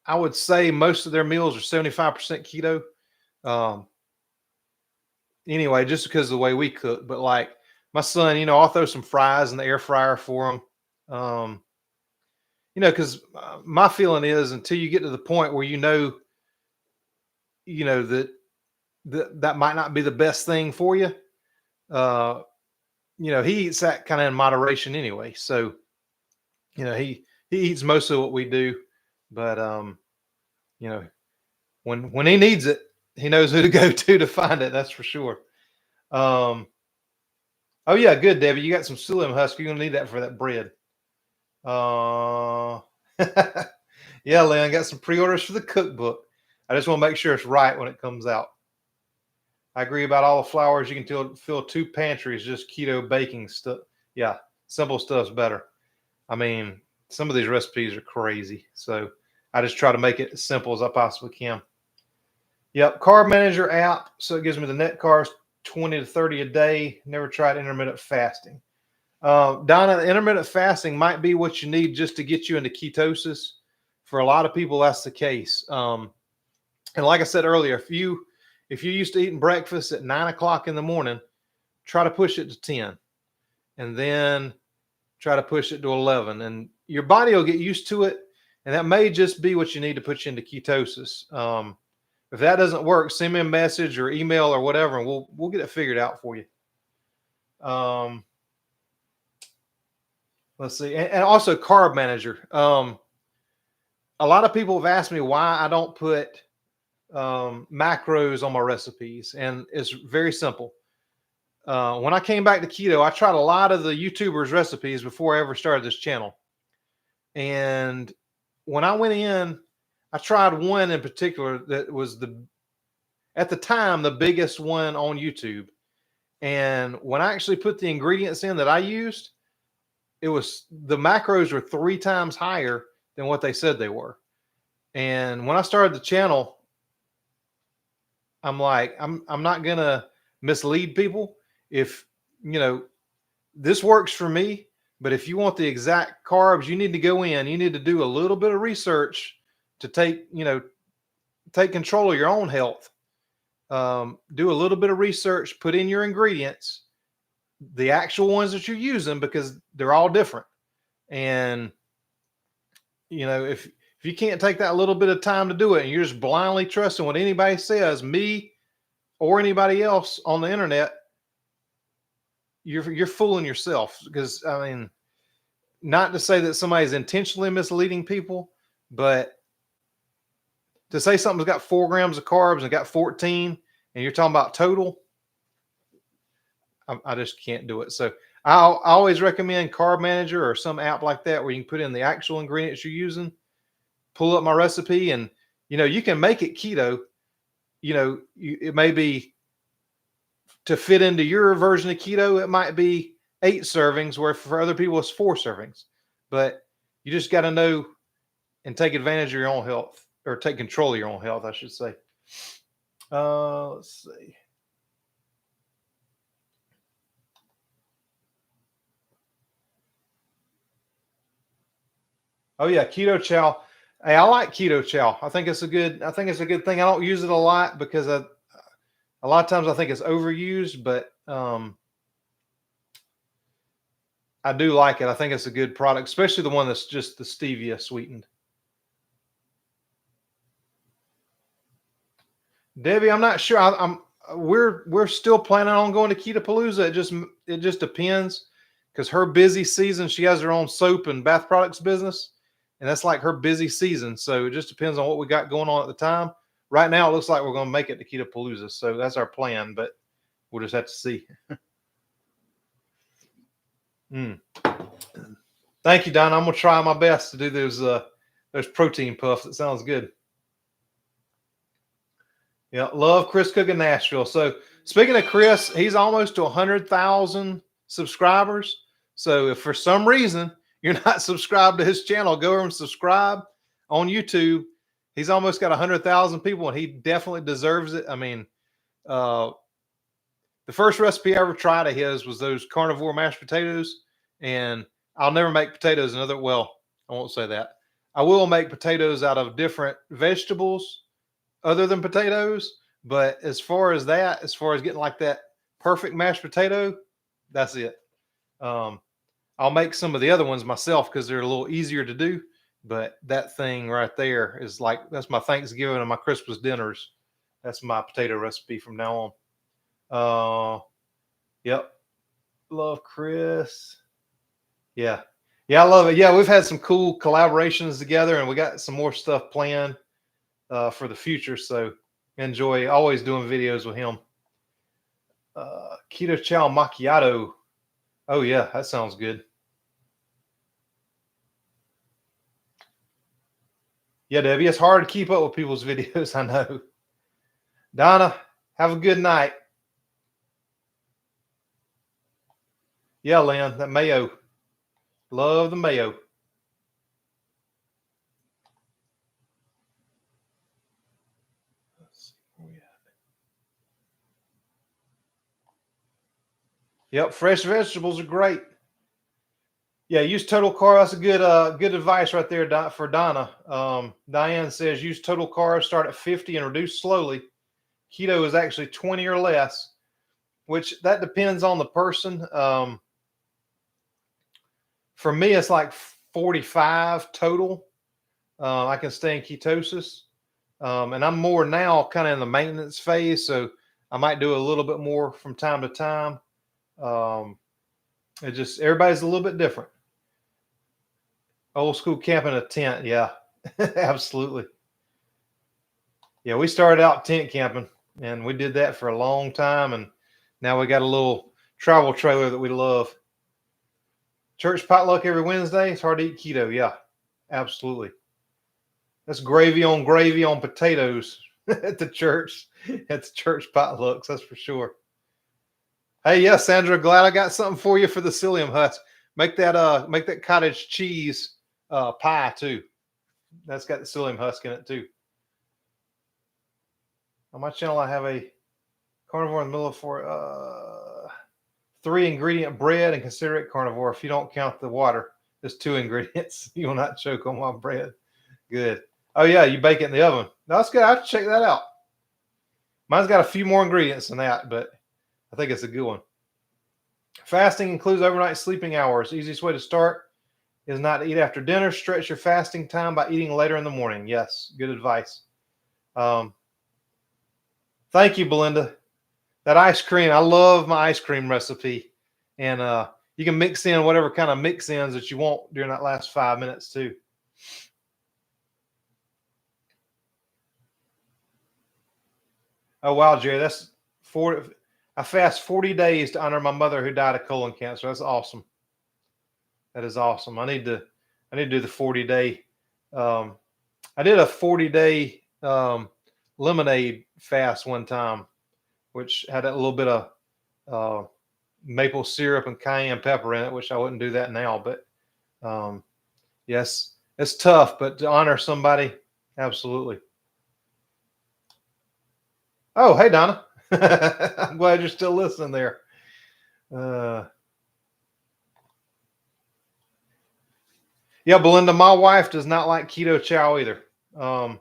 I would say most of their meals are 75% keto. Um, anyway, just because of the way we cook. But like my son, I'll throw some fries in the air fryer for him. Because my feeling is until you get to the point where that that might not be the best thing for you. Uh, he eats that kind of in moderation anyway. So, he eats most of what we do, but when he needs it, he knows who to go to find it. That's for sure. Um, oh yeah, good, Debbie. You got some psyllium husk. You're gonna need that for that bread. Uh, yeah, Leon, got some pre-orders for the cookbook. I just want to make sure it's right when it comes out. I agree about all the flours. You can fill 2 pantries just keto baking stuff. Yeah, simple stuff's better. I mean, some of these recipes are crazy, so I just try to make it as simple as I possibly can. Yep, Carb Manager app. So it gives me the net carbs 20 to 30 a day. Never tried intermittent fasting. Donna, the intermittent fasting might be what you need just to get you into ketosis. For a lot of people, that's the case. And like I said earlier, if you're used to eating breakfast at 9 o'clock in the morning, try to push it to 10, and then try to push it to 11, and your body will get used to it. And that may just be what you need to put you into ketosis. If that doesn't work, send me a message or email or whatever, and we'll get it figured out for you. Let's see, and also Carb Manager. A lot of people have asked me why I don't put macros on my recipes, and it's very simple. When I came back to keto, I tried a lot of the YouTubers' recipes before I ever started this channel. And when I went in, I tried one in particular that was at the time, the biggest one on YouTube. And when I actually put the ingredients in that I used, the macros were 3 times higher than what they said they were. And when I started the channel, I'm like, I'm not gonna mislead people. If this works for me, but if you want the exact carbs, you need to go in. You need to do a little bit of research to take control of your own health. Do a little bit of research, put in your ingredients, the actual ones that you're using, because they're all different. And if you can't take that little bit of time to do it, and you're just blindly trusting what anybody says, me or anybody else on the internet, you're fooling yourself. Because I mean, not to say that somebody's intentionally misleading people, but to say something's got 4 grams of carbs and got 14, and you're talking about total, I just can't do it. So I always recommend Carb Manager or some app like that where you can put in the actual ingredients you're using, pull up my recipe, and you can make it keto. It may be to fit into your version of keto, it might be 8 servings, where for other people it's 4 servings. But you just got to know and take advantage of your own health, or take control of your own health, I should say. Let's see. Oh yeah, keto chow. Hey, I like keto chow. I think it's a good thing. I don't use it a lot because a lot of times I think it's overused, but I do like it. I think it's a good product, especially the one that's just the stevia sweetened. Debbie, I'm not sure. We're still planning on going to Ketapalooza. It just depends, because her busy season, she has her own soap and bath products business, and that's like her busy season. So it just depends on what we got going on at the time. Right now, it looks like we're going to make it to Ketapalooza, so that's our plan. But we'll just have to see. Thank you, Don. I'm gonna try my best to do those protein puffs. It sounds good. Yeah, love Chris Cook in Nashville. So speaking of Chris, he's almost to 100,000 subscribers. So if for some reason you're not subscribed to his channel, go over and subscribe on YouTube. He's almost got 100,000 people, and he definitely deserves it. I mean, the first recipe I ever tried of his was those carnivore mashed potatoes, and I'll never make potatoes another. Well, I won't say that. I will make potatoes out of different vegetables other than potatoes. But as far as getting like that perfect mashed potato, that's it. I'll make some of the other ones myself because they're a little easier to do. But that thing right there is that's my Thanksgiving and my Christmas dinners. That's my potato recipe from now on. Yep. Love Chris. Yeah. Yeah, I love it. Yeah, we've had some cool collaborations together, and we got some more stuff planned for the future. So enjoy always doing videos with him. Keto Chow Macchiato. Oh yeah, that sounds good. Yeah, Debbie, it's hard to keep up with people's videos. I know. Donna, have a good night. Yeah, Lynn, that mayo. Love the mayo. Let's see where we at. Yep, fresh vegetables are great. Yeah, use total carb. That's a good advice right there for Donna. Diane says use total carb, start at 50 and reduce slowly. Keto is actually 20 or less, which that depends on the person. For me, it's like 45 total. I can stay in ketosis. And I'm more now kind of in the maintenance phase, so I might do a little bit more from time to time. Everybody's a little bit different. Old school camping in a tent. Yeah, absolutely. Yeah, we started out tent camping, and we did that for a long time. And now we got a little travel trailer that we love. Church potluck every Wednesday. It's hard to eat keto. Yeah, absolutely. That's gravy on potatoes at the church potlucks. That's for sure. Hey, yeah, Sandra, glad I got something for you for the psyllium husk. Make that cottage cheese pie too. That's got the psyllium husk in it too. On my channel, I have a carnivore in the middle of 3-ingredient bread, and consider it carnivore if you don't count the water. There's 2 ingredients. You will not choke on my bread. Good. Oh yeah, you bake it in the oven. No, that's good. I have to check that out. Mine's got a few more ingredients than that, but I think it's a good one. Fasting includes overnight sleeping hours. Easiest way to start is not to eat after dinner. Stretch your fasting time by eating later in the morning. Yes, good advice. Thank you, Belinda. That ice cream, I love my ice cream recipe. And you can mix in whatever kind of mix-ins that you want during that last 5 minutes too. Oh, wow, Jerry, that's 40. I fast 40 days to honor my mother who died of colon cancer. That's awesome. That is awesome. I need to do the 40-day. I did a 40-day lemonade fast one time, which had a little bit of maple syrup and cayenne pepper in it, which I wouldn't do that now. But yes, it's tough, but to honor somebody, absolutely. Oh, hey, Donna. I'm glad you're still listening there. Yeah, Belinda, my wife does not like keto chow either. I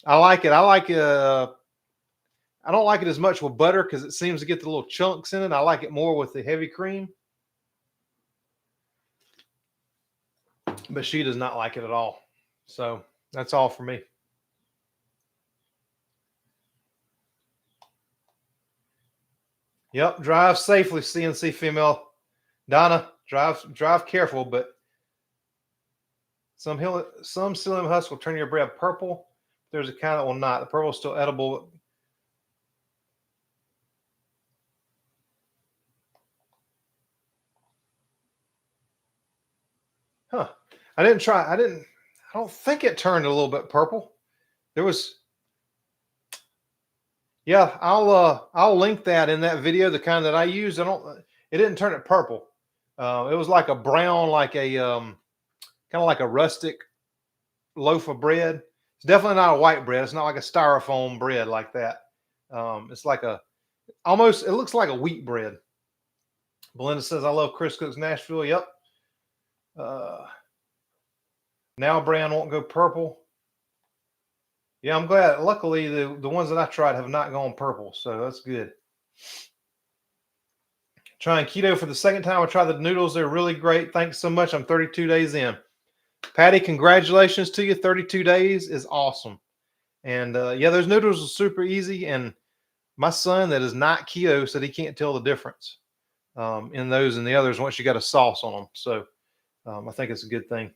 like it. I don't like it as much with butter because it seems to get the little chunks in it. I like it more with the heavy cream. But she does not like it at all. So that's all for me. Yep, drive safely, CNC female. Donna, drive careful, but some psyllium husk will turn your bread purple. There's a kind that will not. The purple is still edible. Huh. I don't think it turned a little bit purple. There was, yeah, I'll link that in that video, the kind that I use. It didn't turn it purple. It was like a brown, like a kind of like a rustic loaf of bread. It's definitely not a white bread. It's not like a styrofoam bread like that. It's like it looks like a wheat bread. Belinda says, I love Chris Cook's Nashville. Yep. Now brand won't go purple. Yeah, I'm glad. Luckily, the ones that I tried have not gone purple, so that's good. Trying keto for the second time. I tried the noodles. They're really great. Thanks so much. I'm 32 days in. Patty, congratulations to you. 32 days is awesome. And yeah, those noodles are super easy. And my son that is not keto said he can't tell the difference in those and the others once you got a sauce on them. So I think it's a good thing.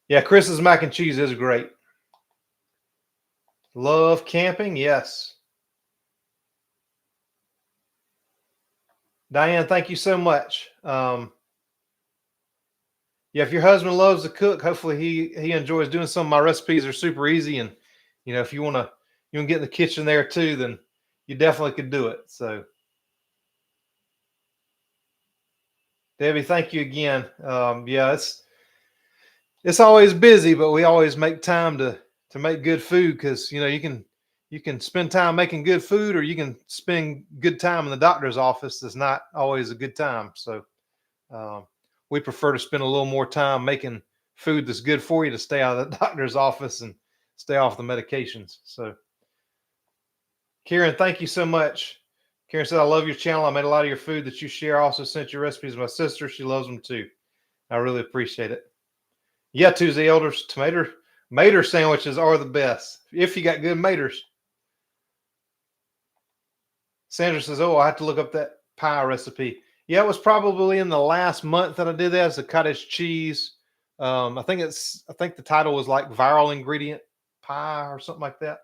Yeah, Chris's mac and cheese is great. Love camping, yes. Diane, thank you so much. Yeah, if your husband loves to cook, hopefully he enjoys doing some of my recipes. Are super easy, and if you want to get in the kitchen there too, then you definitely could do it. So, Debbie, thank you again. Yeah, it's always busy, but we always make time to make good food because you can spend time making good food, or you can spend good time in the doctor's office. That's not always a good time. So we prefer to spend a little more time making food that's good for you to stay out of the doctor's office and stay off the medications. So Karen, thank you so much. Karen said, I love your channel. I made a lot of your food that you share. I also sent your recipes to my sister. She loves them too. I really appreciate it. Yeah, Tuesday Elders, mater sandwiches are the best if you got good maters. Sandra says, oh, I have to look up that pie recipe. Yeah, it was probably in the last month that I did that. It's a cottage cheese. I think the title was like viral ingredient pie or something like that.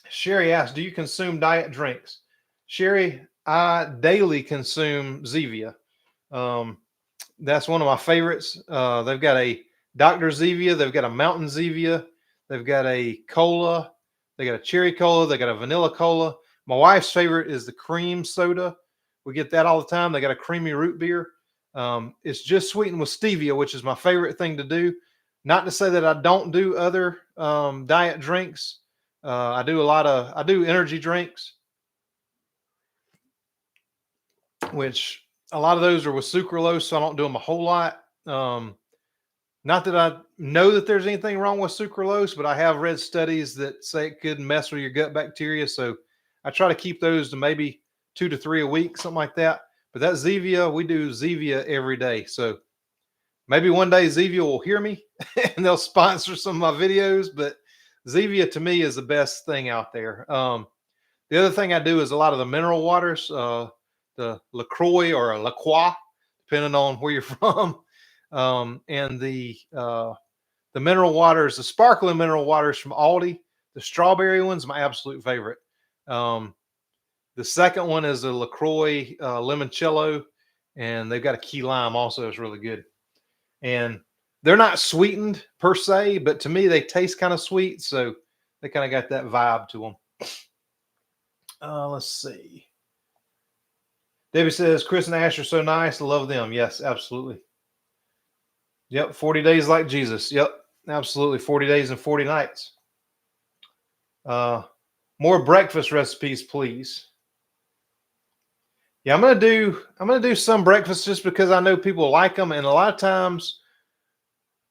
Sherry asked, do you consume diet drinks? Sherry, I daily consume Zevia. That's one of my favorites. They've got a Dr. Zevia. They've got a Mountain Zevia. They've got a cola. They got a cherry cola. They got a vanilla cola. My wife's favorite is the cream soda. We get that all the time. They got a creamy root beer. It's just sweetened with stevia, which is my favorite thing to do. Not to say that I don't do other diet drinks. I do energy drinks, which a lot of those are with sucralose, so I don't do them a whole lot. Not that I know that there's anything wrong with sucralose, but I have read studies that say it could mess with your gut bacteria. So I try to keep those to maybe 2 to 3 a week, something like that. But that Zevia, we do Zevia every day. So maybe one day Zevia will hear me and they'll sponsor some of my videos. But Zevia to me is the best thing out there. The other thing I do is a lot of the mineral waters, the LaCroix or La Croix, depending on where you're from. And the mineral waters, the sparkling mineral waters from Aldi, the strawberry one's my absolute favorite. The second one is a LaCroix limoncello, and they've got a key lime also. It's really good. And they're not sweetened per se, but to me, they taste kind of sweet. So they kind of got that vibe to them. Let's see. Debbie says, Chris and Ash are so nice. I love them. Yes, absolutely. Yep, 40 days like Jesus. Yep, absolutely. 40 days and 40 nights. More breakfast recipes, please. Yeah, I'm gonna do some breakfast just because I know people like them, and a lot of times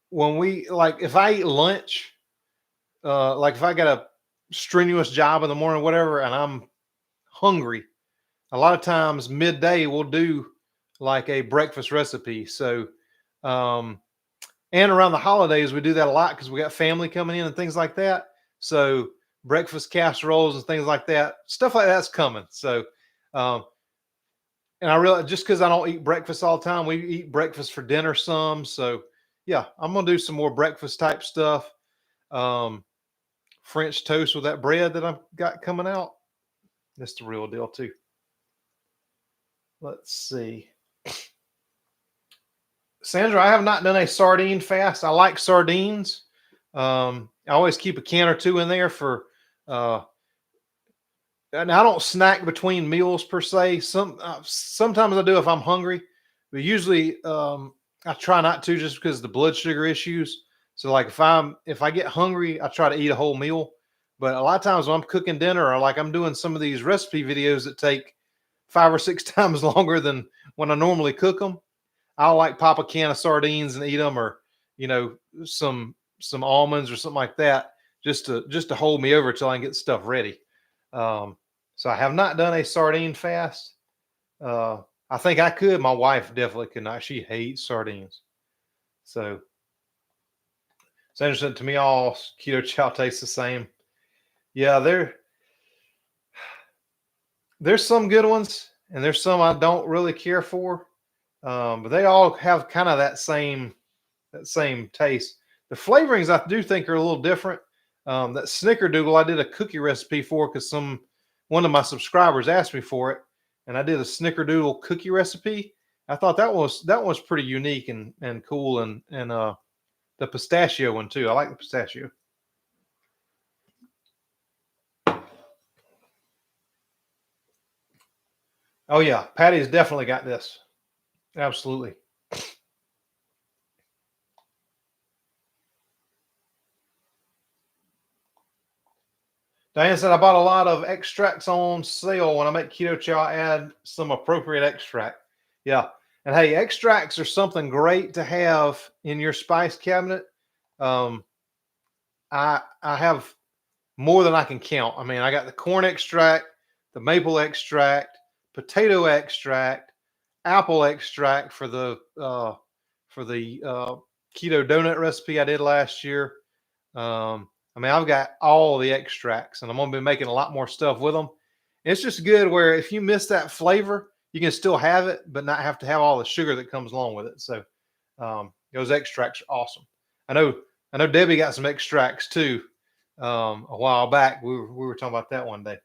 when if I eat lunch, like if I got a strenuous job in the morning, whatever, and I'm hungry, a lot of times midday we'll do like a breakfast recipe. So, and around the holidays we do that a lot because we got family coming in and things like that. So breakfast casseroles and things like that, stuff like that's coming. So, and I realize just because I don't eat breakfast all the time, we eat breakfast for dinner some. So yeah, I'm gonna do some more breakfast type stuff. French toast with that bread that I've got coming out. That's the real deal too. Let's see. Sandra, I have not done a sardine fast. I like sardines. I always keep a can or two in there for, and I don't snack between meals per se. Sometimes I do if I'm hungry, but usually I try not to just because of the blood sugar issues. So like if I get hungry, I try to eat a whole meal. But a lot of times when I'm cooking dinner or like I'm doing some of these recipe videos that take 5 or 6 times longer than when I normally cook them, I'll like pop a can of sardines and eat them, or some almonds or something like that, just to hold me over till I can get stuff ready. So I have not done a sardine fast. I think I could. My wife definitely could not. She hates sardines. So it's interesting to me. All keto chow tastes the same. Yeah, there's some good ones, and there's some I don't really care for. But they all have kind of that same taste. The flavorings I do think are a little different. That snickerdoodle I did a cookie recipe for because one of my subscribers asked me for it, and I did a snickerdoodle cookie recipe. I thought that was pretty unique and cool, and the pistachio one too. I like the pistachio. Oh yeah, Patty's definitely got this. Absolutely. Diane said, I bought a lot of extracts on sale. When I make keto chow, I add some appropriate extract. Yeah. And hey, extracts are something great to have in your spice cabinet. I have more than I can count. I mean, I got the corn extract, the maple extract, potato extract, apple extract for the keto donut recipe I did last year. I mean, I've got all the extracts, and I'm going to be making a lot more stuff with them. It's just good where if you miss that flavor, you can still have it, but not have to have all the sugar that comes along with it. So those extracts are awesome. I know Debbie got some extracts too. A while back, we were talking about that one day.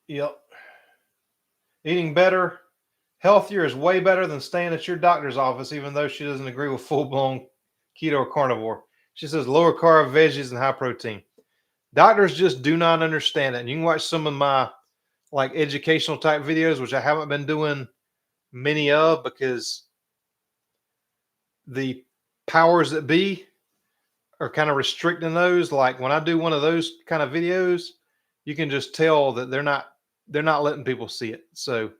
Yep. Eating better, healthier is way better than staying at your doctor's office, even though she doesn't agree with full-blown keto or carnivore. She says lower carb, veggies, and high protein. Doctors just do not understand it. And you can watch some of my like educational type videos, which I haven't been doing many of because the powers that be are kind of restricting those. Like when I do one of those kind of videos, you can just tell that they're not letting people see it. So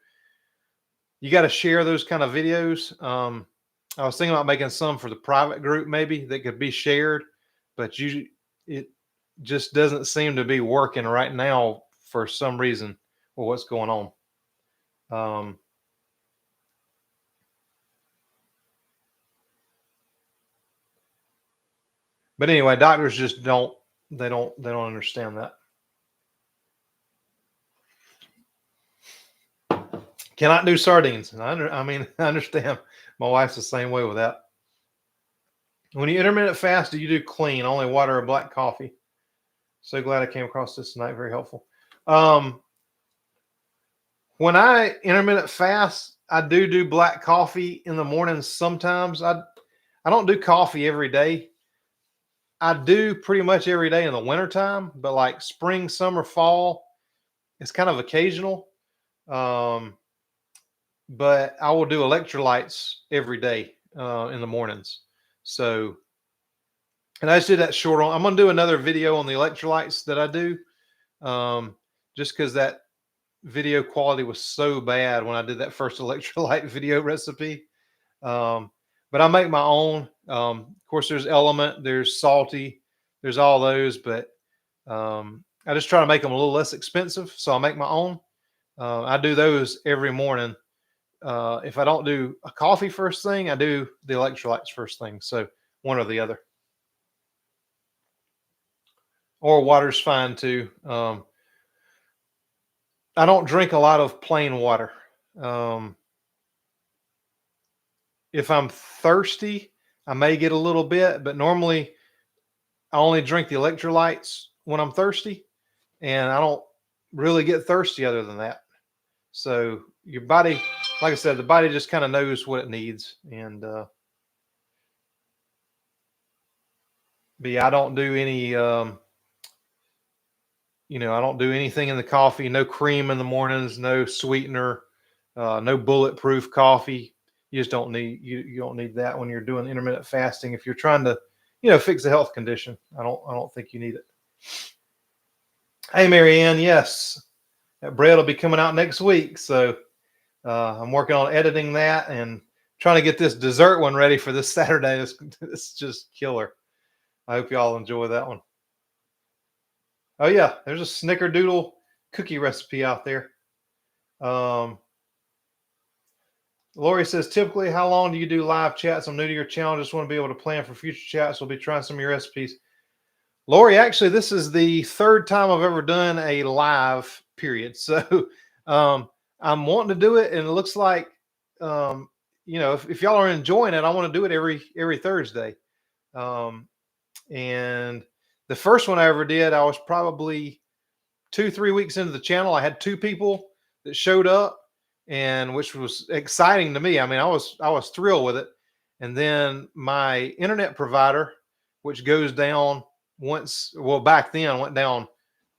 you got to share those kind of videos. I was thinking about making some for the private group maybe that could be shared, but it just doesn't seem to be working right now for some reason or what's going on. But anyway, doctors just don't understand that. Cannot do sardines. And I mean, I understand. My wife's the same way with that. When you intermittent fast, do you do clean, only water or black coffee? So glad I came across this tonight. Very helpful. When I intermittent fast, I do black coffee in the mornings sometimes. I don't do coffee every day. I do pretty much every day in the wintertime, but like spring, summer, fall, it's kind of occasional. But I will do electrolytes every day in the mornings. So, and I just did that short on. I'm going to do another video on the electrolytes that I do, just because that video quality was so bad when I did that first electrolyte video recipe. But I make my own. Of course, there's Element, there's Salty, there's all those, but I just try to make them a little less expensive. So I make my own. I do those every morning. If I don't do a coffee first thing, I do the electrolytes first thing. So one or the other. Or water's fine too. I don't drink a lot of plain water. If I'm thirsty, I may get a little bit, but normally I only drink the electrolytes when I'm thirsty, and I don't really get thirsty other than that. So your body, like I said, the body just kind of knows what it needs. And but yeah, I don't do any I don't do anything in the coffee, no cream in the mornings, no sweetener, no bulletproof coffee. You just don't need you don't need that when you're doing intermittent fasting. If you're trying to, fix a health condition, I don't think you need it. Hey, Marianne, yes, that bread will be coming out next week. So I'm working on editing that and trying to get this dessert one ready for this Saturday. It's just killer. I hope y'all enjoy that one. Oh yeah, there's a snickerdoodle cookie recipe out there. Lori says, typically, how long do you do live chats? I'm new to your channel. Just want to be able to plan for future chats. We'll be trying some of your recipes. Lori, actually, this is the third time I've ever done a live period. So I'm wanting to do it, and it looks like, if y'all are enjoying it, I want to do it every Thursday. And the first one I ever did, I was probably 2-3 weeks into the channel. I had 2 people that showed up, and which was exciting to me. I mean, I was thrilled with it. And then my internet provider, which goes down back then went down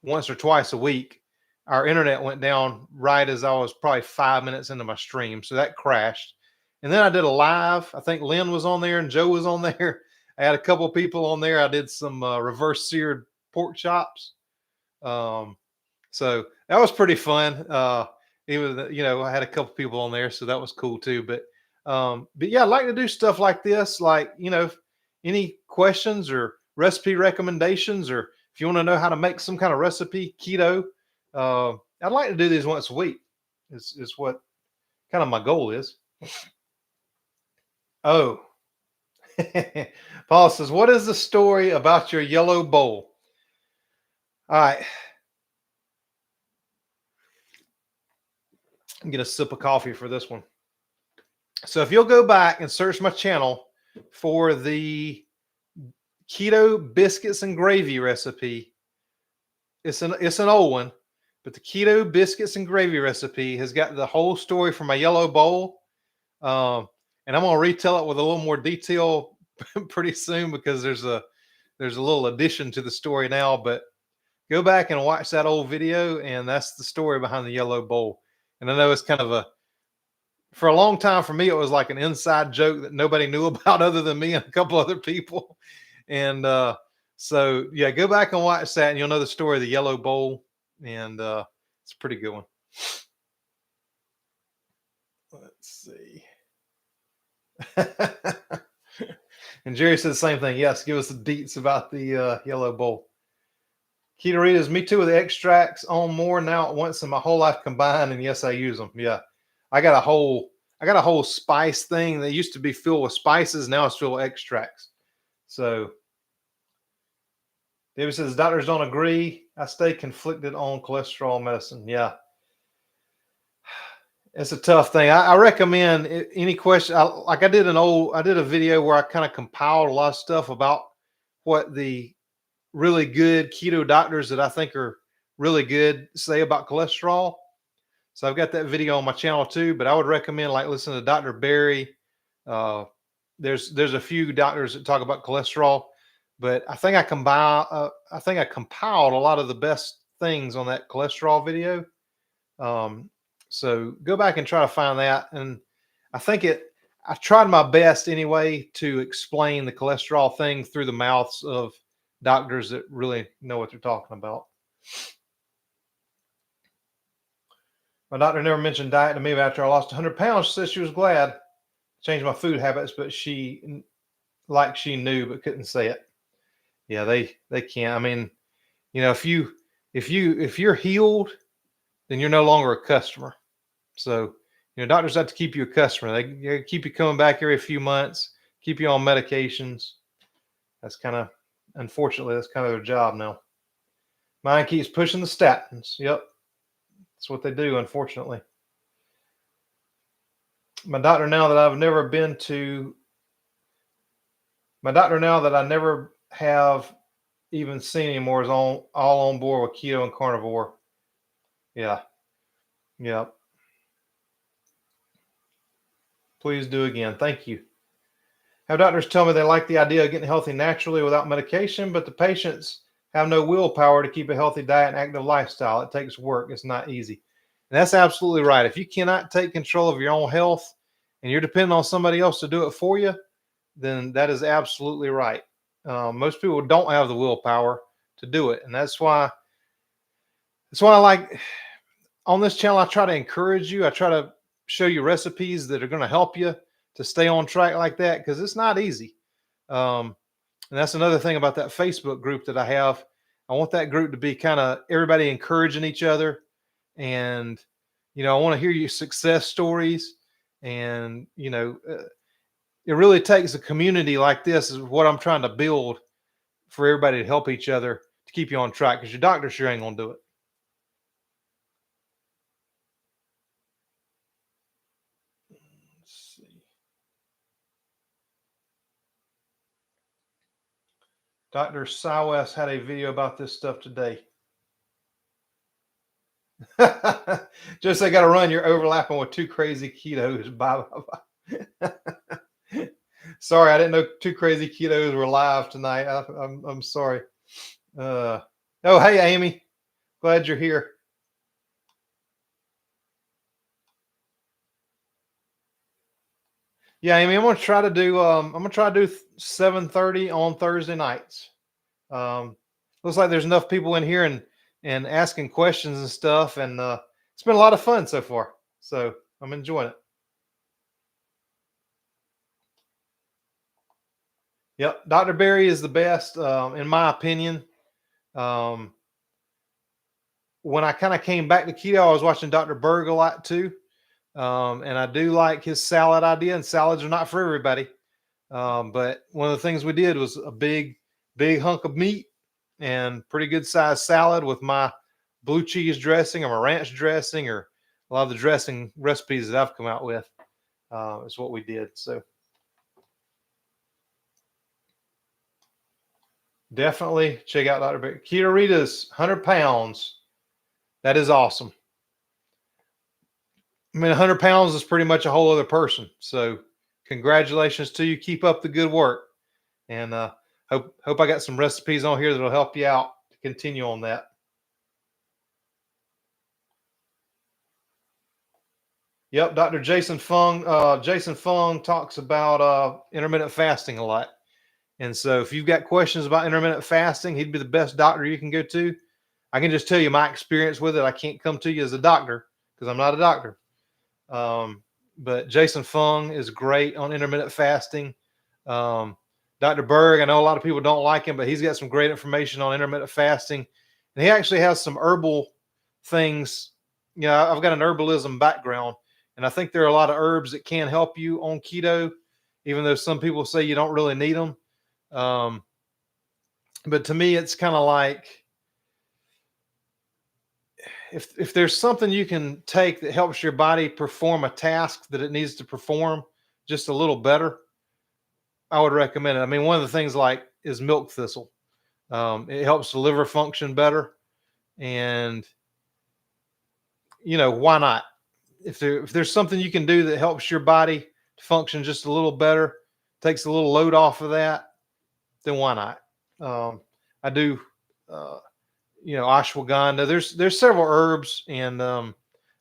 once or twice a week. Our internet went down right as I was probably 5 minutes into my stream. So that crashed. And then I did a live. I think Lynn was on there and Joe was on there. I had a couple people on there. I did some reverse seared pork chops. So that was pretty fun. Even I had a couple people on there, so that was cool too. But yeah, I like to do stuff like this. Like, any questions or recipe recommendations, or if you want to know how to make some kind of recipe keto, I'd like to do these once a week. Is what kind of my goal is. Oh, Paul says, what is the story about your yellow bowl? All right. Get a sip of coffee for this one. So if you'll go back and search my channel for the keto biscuits and gravy recipe, it's an old one, but the keto biscuits and gravy recipe has got the whole story for my yellow bowl. And I'm going to retell it with a little more detail pretty soon, because there's a little addition to the story now. But Go back and watch that old video, and that's the story behind the yellow bowl. And I know it's kind of for a long time for me, it was like an inside joke that nobody knew about other than me and a couple other people. And so, yeah, go back and watch that, and you'll know the story of the yellow bowl. And it's a pretty good one. Let's see. And Jerry said the same thing. Yes, give us the deets about the yellow bowl. Keto Ritas, me too, with the extracts on more now at once in my whole life combined. And yes, I use them. Yeah. I got a whole spice thing that used to be filled with spices. Now it's filled with extracts. So David says, doctors don't agree. I stay conflicted on cholesterol medicine. Yeah. It's a tough thing. I recommend any question. I did a video where I kind of compiled a lot of stuff about what the really good keto doctors that I think are really good say about cholesterol. So I've got that video on my channel too, but I would recommend like listening to Dr. Berry. There's a few doctors that talk about cholesterol, but I think I compiled a lot of the best things on that cholesterol video. So go back and try to find that. And I tried my best anyway to explain the cholesterol thing through the mouths of doctors that really know what they're talking about. My doctor never mentioned diet to me, but after I lost 100 pounds, she said she was glad. Changed my food habits, but she knew but couldn't say it. Yeah, they can't. I mean, if you're healed, then you're no longer a customer. So, doctors have to keep you a customer. They keep you coming back every few months, keep you on medications. Unfortunately, that's kind of their job now. Mine keeps pushing the statins. Yep. That's what they do, unfortunately. My doctor now that I never have even seen anymore is all on board with keto and carnivore. Yeah. Yep. Please do again. Thank you. Have doctors tell me they like the idea of getting healthy naturally without medication, but the patients have no willpower to keep a healthy diet and active lifestyle. It takes work. It's not easy. And that's absolutely right. If you cannot take control of your own health and you're depending on somebody else to do it for you, then that is absolutely right. Most people don't have the willpower to do it. And that's why I like on this channel, I try to encourage you. I try to show you recipes that are going to help you to stay on track like that, because it's not easy. And that's another thing about that Facebook group that I have. I want that group to be kind of everybody encouraging each other. And, I want to hear your success stories. And, it really takes a community like this is what I'm trying to build for everybody to help each other to keep you on track, because your doctor sure ain't going to do it. Let's see. Dr. Sywest had a video about this stuff today. Just I got to run. You're overlapping with Too Crazy Ketos. Bye. Sorry, I didn't know Too Crazy Ketos were live tonight. I'm sorry. Oh, hey, Amy. Glad you're here. Yeah, Amy, I'm gonna try to do 7:30 on Thursday nights. Looks like there's enough people in here and asking questions and stuff, and it's been a lot of fun so far. So I'm enjoying it. Yep, Dr. Berry is the best, in my opinion. When I kind of came back to keto, I was watching Dr. Berg a lot too. And I do like his salad idea, and salads are not for everybody. But one of the things we did was a big hunk of meat and pretty good sized salad with my blue cheese dressing or my ranch dressing, or a lot of the dressing recipes that I've come out with. Is what we did. So definitely check out Dr. Berry. Keto Rita's 100 pounds. That is awesome. I mean, 100 pounds is pretty much a whole other person. So congratulations to you. Keep up the good work. And hope I got some recipes on here that'll help you out to continue on that. Yep, Dr. Jason Fung. Jason Fung talks about intermittent fasting a lot. And so if you've got questions about intermittent fasting, he'd be the best doctor you can go to. I can just tell you my experience with it. I can't come to you as a doctor because I'm not a doctor. But Jason Fung is great on intermittent fasting. Dr. Berg, I know a lot of people don't like him, but he's got some great information on intermittent fasting. And he actually has some herbal things. You know, I've got an herbalism background, and I think there are a lot of herbs that can help you on keto, even though some people say you don't really need them. Um, but to me, it's kind of like if there's something you can take that helps your body perform a task that it needs to perform just a little better, I would recommend it. I mean, one of the things like is milk thistle. It helps the liver function better, and why not? If there's something you can do that helps your body to function just a little better, takes a little load off of that, then why not? I do, uh, ashwagandha. There's several herbs, and I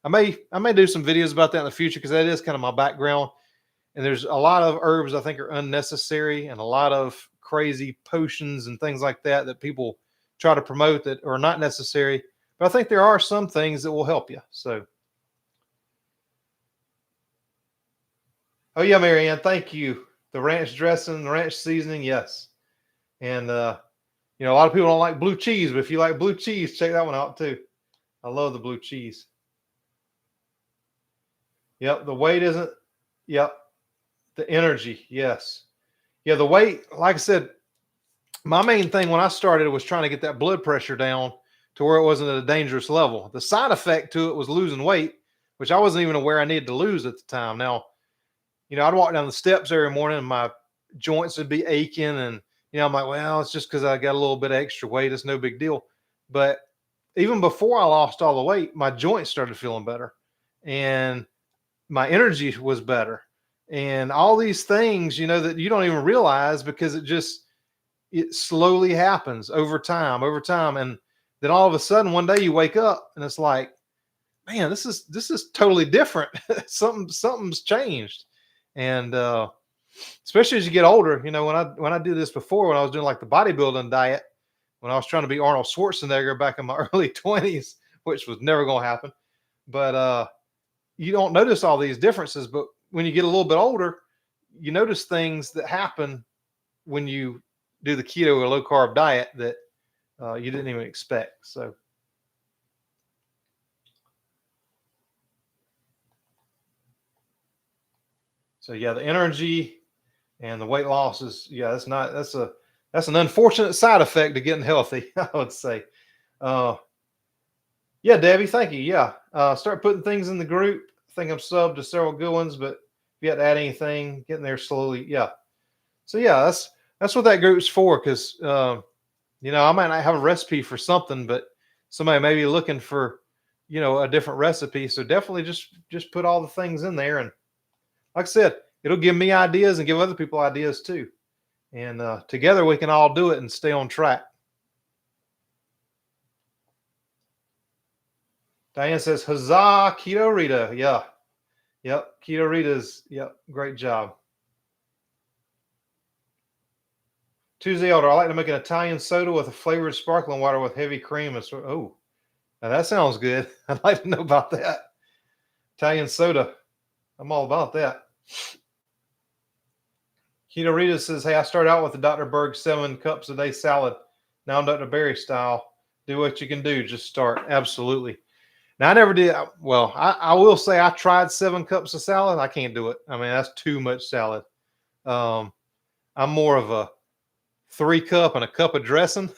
may do some videos about that in the future because that is kind of my background. And there's a lot of herbs I think are unnecessary, and a lot of crazy potions and things like that that people try to promote that are not necessary. But I think there are some things that will help you. So, oh yeah, Marianne, thank you. The ranch dressing, the ranch seasoning, yes. And a lot of people don't like blue cheese, but if you like blue cheese, check that one out too. I love the blue cheese. Yep, the weight isn't. Yep, the energy, yes. Yeah, the weight, like I said, my main thing when I started was trying to get that blood pressure down to where it wasn't at a dangerous level. The side effect to it was losing weight, which I wasn't even aware I needed to lose at the time. Now, I'd walk down the steps every morning and my joints would be aching. And, I'm like, well, it's just because I got a little bit of extra weight. It's no big deal. But even before I lost all the weight, my joints started feeling better and my energy was better. And all these things, that you don't even realize because it slowly happens over time. And then all of a sudden one day you wake up and it's like, man, this is totally different. Something's changed. And especially as you get older, when I did this before, when I was doing like the bodybuilding diet, when I was trying to be Arnold Schwarzenegger back in my early 20s, which was never going to happen. But you don't notice all these differences. But when you get a little bit older, you notice things that happen when you do the keto or low carb diet that you didn't even expect. So yeah, the energy and the weight loss is, yeah, that's an unfortunate side effect of getting healthy, I would say. Uh, yeah, Debbie, thank you. Yeah, start putting things in the group. I think I'm subbed to several good ones, but if you had to add anything, getting there slowly. Yeah. So yeah, that's what that group's for. Because I might not have a recipe for something, but somebody may be looking for, a different recipe. So definitely just put all the things in there, and like I said, it'll give me ideas and give other people ideas too. And together we can all do it and stay on track. Diane says, huzzah, Keto Rita. Yeah. Yep. Keto Rita's, yep. Great job. Tuesday Elder, I like to make an Italian soda with a flavored sparkling water with heavy cream. Oh, now that sounds good. I'd like to know about that. Italian soda. I'm all about that. Keto Rita says, hey, I started out with the Dr. Berg 7 cups a day salad. Now I'm Dr. Berry style. Do what you can do. Just start. Absolutely. Now I never did. Well, I will say I tried 7 cups of salad. I can't do it. I mean, that's too much salad. I'm more of a 3 cup and a cup of dressing.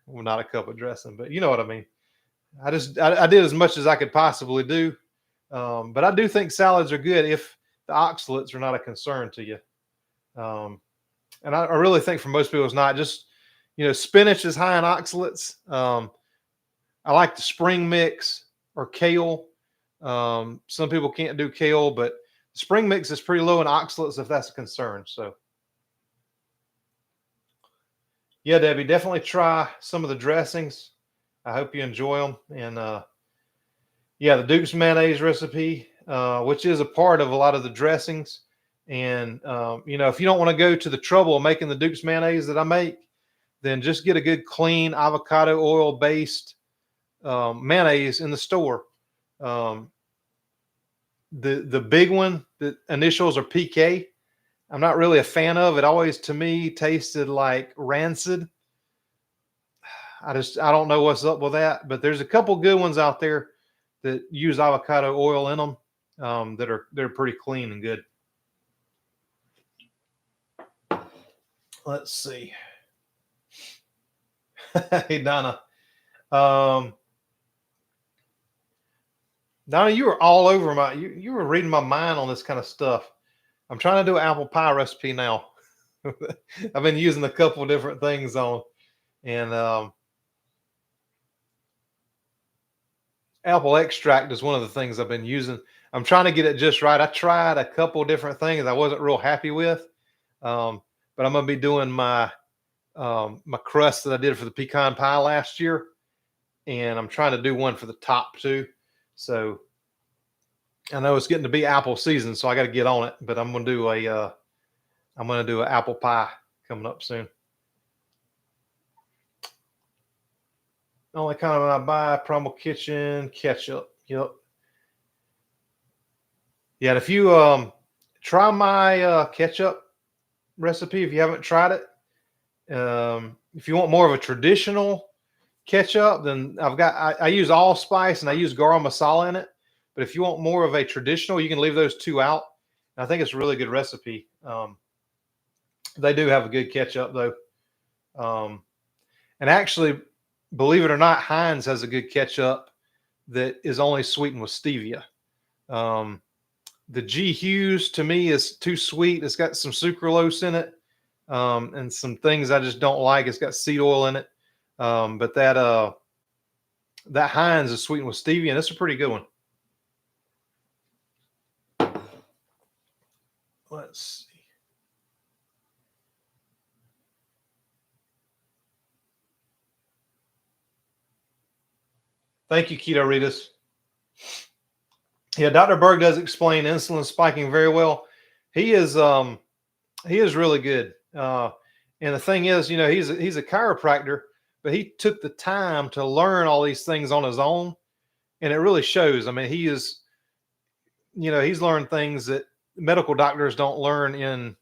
Well, not a cup of dressing, but you know what I mean. I did as much as I could possibly do. But I do think salads are good if the oxalates are not a concern to you. And I really think for most people it's not. Just, spinach is high in oxalates. I like the spring mix or kale. Some people can't do kale, but spring mix is pretty low in oxalates if that's a concern. So yeah, Debbie, definitely try some of the dressings. I hope you enjoy them. And Yeah, the Duke's mayonnaise recipe, which is a part of a lot of the dressings. And if you don't want to go to the trouble of making the Duke's mayonnaise that I make, then just get a good clean avocado oil based mayonnaise in the store. Um, the big one, the initials are PK. I'm not really a fan of it. Always to me tasted like rancid. I don't know what's up with that, but there's a couple good ones out there that use avocado oil in them, they're pretty clean and good. Let's see. Hey Donna. Um, Donna, you were all over you were reading my mind on this kind of stuff. I'm trying to do an apple pie recipe now. I've been using a couple different things on, and apple extract is one of the things I've been using. I'm trying to get it just right. I tried a couple different things I wasn't real happy with, but I'm gonna be doing my crust that I did for the pecan pie last year, and I'm trying to do one for the top too. So I know it's getting to be apple season, so I got to get on it. But I'm gonna do an apple pie coming up soon. Only kind of I buy Primal Kitchen ketchup. Yep. Yeah, and if you try my ketchup recipe, if you haven't tried it, if you want more of a traditional ketchup, then I use allspice and I use garam masala in it. But if you want more of a traditional, you can leave those two out. And I think it's a really good recipe. They do have a good ketchup though. And actually, believe it or not, Heinz has a good ketchup that is only sweetened with stevia. Um, the G Hughes to me is too sweet. It's got some sucralose in it, and some things I just don't like. It's got seed oil in it. But that Heinz is sweetened with stevia, and it's a pretty good one. Let's see. Thank you, Keto Ritas. Yeah, Dr. Berg does explain insulin spiking very well. He is really good. And the thing is, he's a chiropractor, but he took the time to learn all these things on his own, and it really shows. I mean, he's learned things that medical doctors don't learn in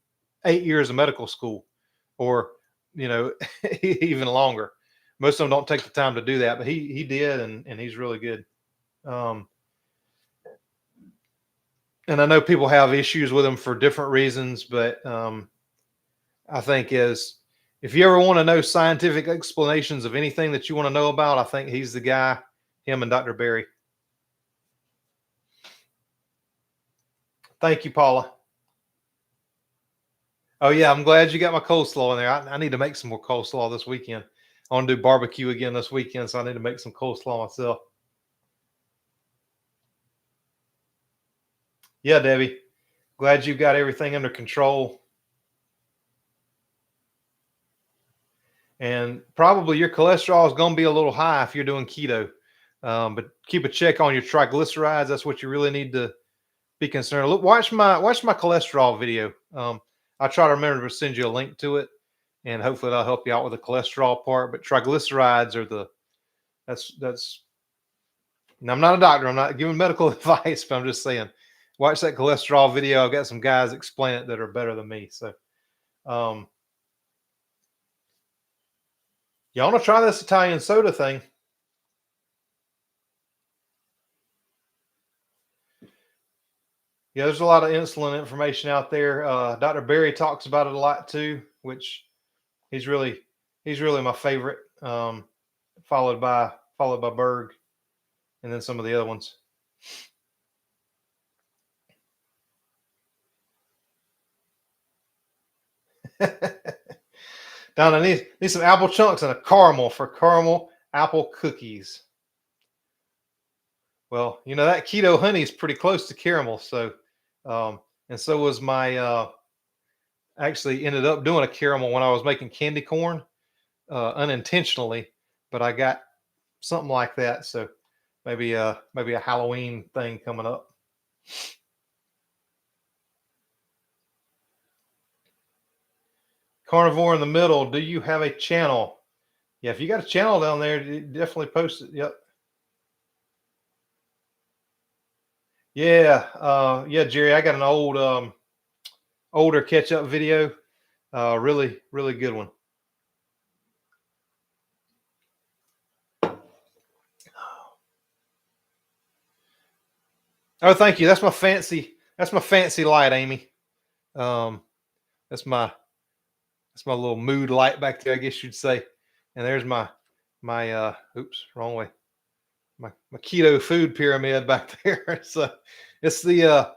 8 years of medical school, or even longer. Most of them don't take the time to do that, but he did, and he's really good. Um, and I know people have issues with him for different reasons, but I think if you ever want to know scientific explanations of anything that you want to know about, I think he's the guy, him and Dr. Berry. Thank you, Paula. Oh yeah, I'm glad you got my coleslaw in there. I need to make some more coleslaw this weekend. I want to do barbecue again this weekend, so I need to make some coleslaw myself. Yeah, Debbie. Glad you got everything under control. And probably your cholesterol is going to be a little high if you're doing keto. But keep a check on your triglycerides. That's what you really need to be concerned. Look, watch my cholesterol video. I'll try to remember to send you a link to it, and hopefully that'll help you out with the cholesterol part. But triglycerides are that's. Now, I'm not a doctor. I'm not giving medical advice, but I'm just saying, watch that cholesterol video. I've got some guys explain it that are better than me. So, y'all want to try this Italian soda thing? Yeah, there's a lot of insulin information out there. Dr. Berry talks about it a lot too, which he's really my favorite. Followed by Berg, and then some of the other ones. Down, I need some apple chunks and a caramel for caramel apple cookies. Well, that keto honey is pretty close to caramel, so and so was my actually ended up doing a caramel when I was making candy corn unintentionally, but I got something like that. So maybe a Halloween thing coming up. Carnivore in the middle. Do you have a channel? Yeah, if you got a channel down there, definitely post it. Yep. Yeah, yeah, Jerry. I got an older catch up video. Really, really good one. Oh, thank you. That's my fancy. That's my fancy light, Amy. Um, that's my little mood light back there, I guess you'd say. And there's my oops, wrong way. My keto food pyramid back there. So it's the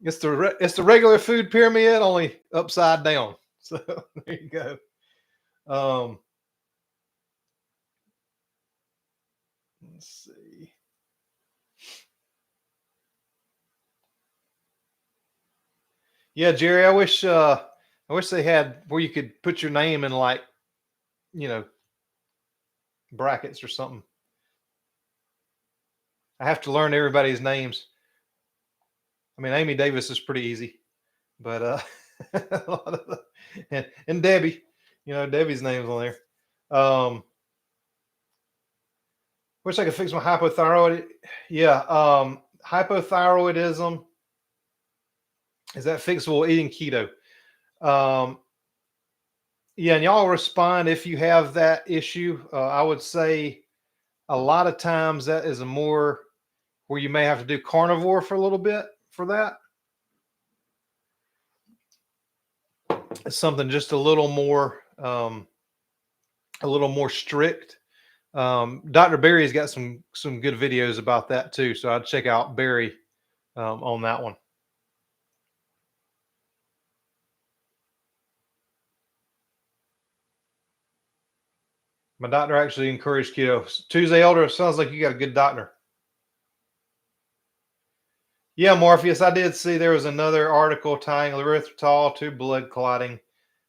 it's the regular food pyramid, only upside down. So there you go. Let's see. Yeah, Jerry, I wish they had where you could put your name in, like, you know, brackets or something. I have to learn everybody's names. I mean, Amy Davis is pretty easy, but a lot of and Debbie, Debbie's name's on there. Wish I could fix my hypothyroid. Yeah, hypothyroidism, is that fixable eating keto? Yeah, and y'all respond if you have that issue. I would say a lot of times that is a more where you may have to do carnivore for a little bit for that. It's something just a little more strict. Dr. Barry's got some good videos about that too, so I'd check out Barry on that one. My doctor actually encouraged keto. Tuesday Elder, sounds like you got a good doctor. Yeah, Morpheus, I did see there was another article tying erythritol to blood clotting.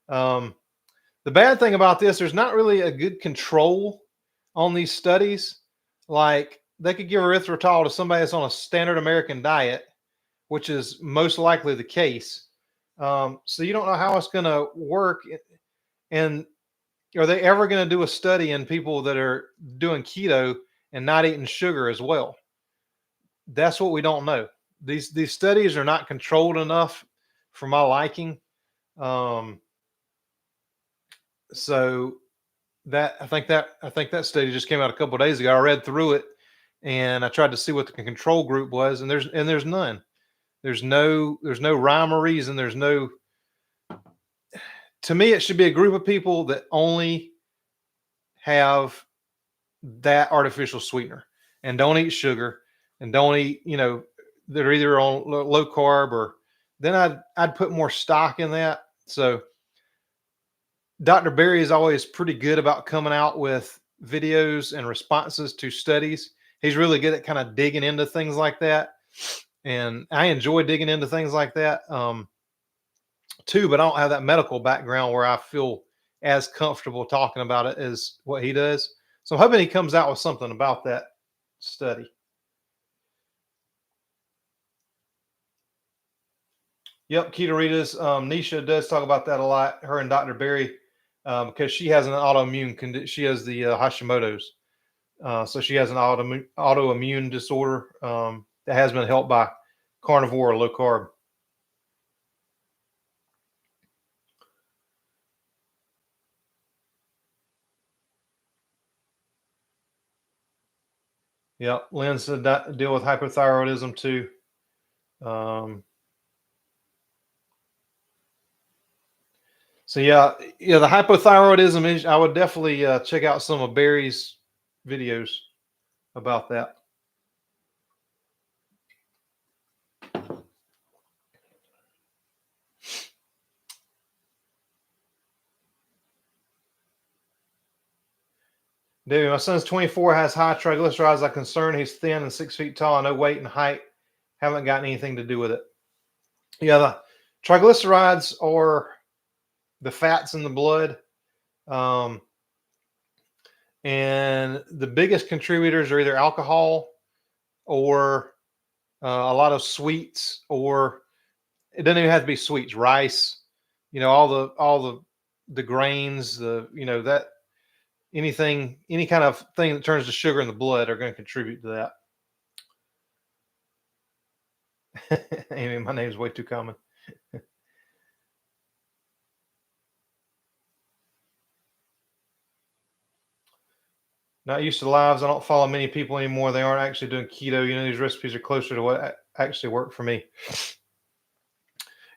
The bad thing about this, there's not really a good control on these studies. Like, they could give erythritol to somebody that's on a standard American diet, which is most likely the case. So you don't know how it's going to work. And are they ever going to do a study in people that are doing keto and not eating sugar as well? That's what we don't know. These studies are not controlled enough for my liking. So that I think that study just came out a couple of days ago. I read through it and I tried to see what the control group was, and there's none. There's no rhyme or reason. There's no. To me, it should be a group of people that only have that artificial sweetener and don't eat sugar and don't eat, they're either on low carb, or then I'd put more stock in that. So Dr. Barry is always pretty good about coming out with videos and responses to studies. He's really good at kind of digging into things like that. And I enjoy digging into things like that too, but I don't have that medical background where I feel as comfortable talking about it as what he does. So I'm hoping he comes out with something about that study. Yep, Keto Rita's Nisha does talk about that a lot. Her and Dr. Barry, because she has an autoimmune condition. She has the Hashimoto's, so she has an autoimmune disorder that has been helped by carnivore or low carb. Yeah, Lynn said that deal with hypothyroidism too. So yeah, the hypothyroidism is. I would definitely check out some of Barry's videos about that. David, my son's 24, has high triglycerides. I'm concerned he's thin and 6 feet tall, no weight and height. Haven't got anything to do with it. Yeah, the triglycerides are the fats in the blood. And the biggest contributors are either alcohol or a lot of sweets, or it doesn't even have to be sweets, rice, all the grains, that anything, any kind of thing that turns to sugar in the blood are going to contribute to that. Amy, my name's way too common. Not used to lives. I don't follow many people anymore. They aren't actually doing keto. These recipes are closer to what actually worked for me.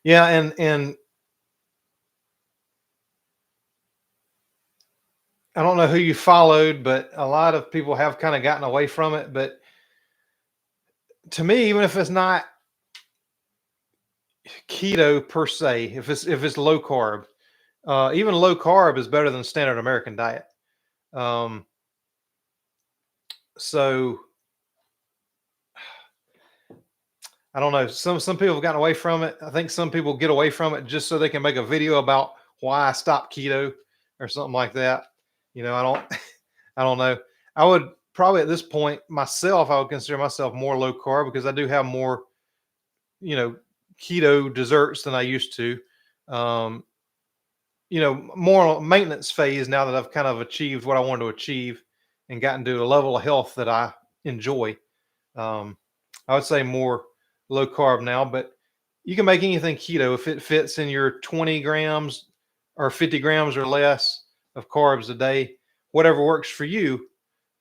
Yeah, and I don't know who you followed, but a lot of people have kind of gotten away from it. But to me, even if it's not keto per se, if it's low carb, even low carb is better than standard American diet. So I don't know. Some people have gotten away from it. I think some people get away from it just so they can make a video about why I stopped keto or something like that. I don't I don't know. I would probably at this point myself, I would consider myself more low carb because I do have more, keto desserts than I used to. Um, more maintenance phase now that I've kind of achieved what I wanted to achieve and gotten to a level of health that I enjoy. Um, I would say more low carb now, but you can make anything keto if it fits in your 20 grams or 50 grams or less of carbs a day, whatever works for you.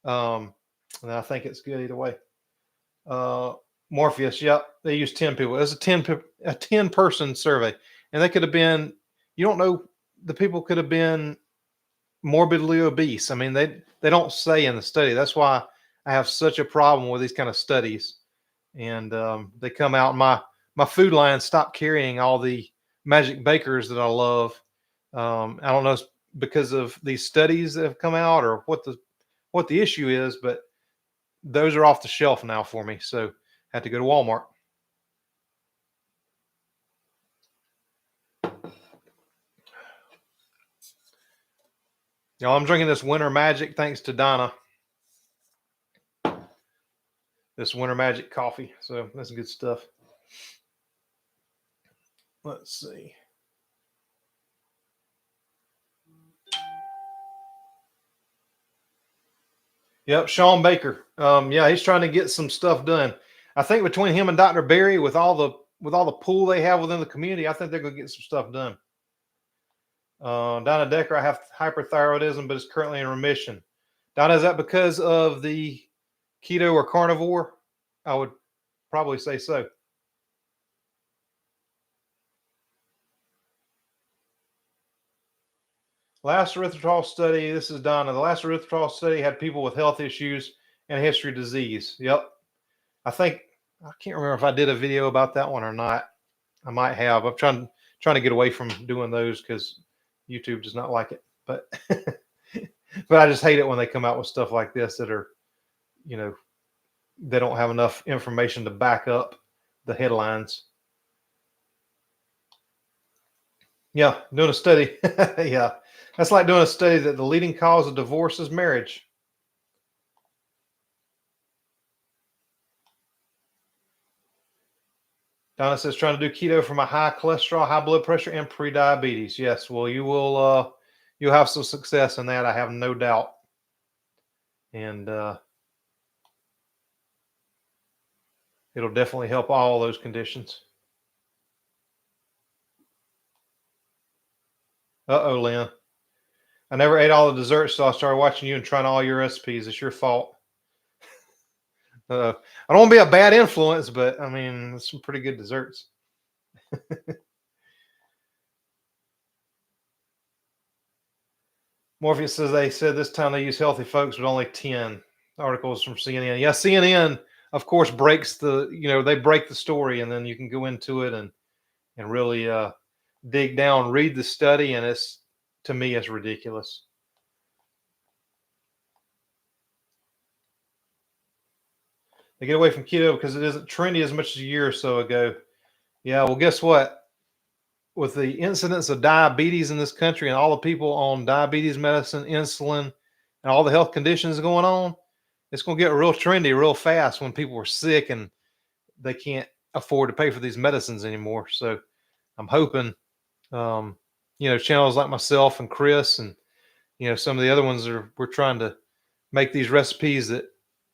And I think it's good either way. Morpheus, yep, they used 10 people. It was a 10 person survey, and they could have been, you don't know, the people could have been morbidly obese. I mean, they don't say in the study. That's why I have such a problem with these kind of studies. And they come out. My food line stopped carrying all the magic bakers that I love. I don't know if it's because of these studies that have come out or what the issue is, but those are off the shelf now for me. So I had to go to Walmart. I'm drinking this Winter Magic thanks to Donna. This Winter Magic coffee. So that's good stuff. Let's see. Yep, Sean Baker. Yeah, he's trying to get some stuff done. I think between him and Dr. Berry, with all the pool they have within the community, I think they're going to get some stuff done. Donna Decker, I have hyperthyroidism, but it's currently in remission. Donna, is that because of the keto or carnivore? I would probably say so. Last erythritol study, this is Donna. The last erythritol study had people with health issues and a history of disease. Yep. I can't remember if I did a video about that one or not. I might have. I'm trying to get away from doing those because YouTube does not like it. But but I just hate it when they come out with stuff like this that are, they don't have enough information to back up the headlines. Yeah, doing a study. Yeah, that's like doing a study that the leading cause of divorce is marriage. Donna says trying to do keto for my high cholesterol, high blood pressure, and pre-diabetes. Yes, well, you'll have some success in that. I have no doubt. And it'll definitely help all those conditions. Uh-oh, Lynn. I never ate all the desserts, so I started watching you and trying all your recipes. It's your fault. I don't want to be a bad influence, but I mean, it's some pretty good desserts. Morpheus says they said this time they use healthy folks, but only 10 articles from CNN. Yeah, CNN, of course, breaks they break the story, and then you can go into it and really dig down, read the study, and to me, it's ridiculous. They get away from keto because it isn't trendy as much as a year or so ago. Yeah, well, guess what? With the incidence of diabetes in this country and all the people on diabetes medicine, insulin, and all the health conditions going on, it's going to get real trendy real fast when people are sick and they can't afford to pay for these medicines anymore. So I'm hoping, channels like myself and Chris and, some of the other ones we're trying to make these recipes that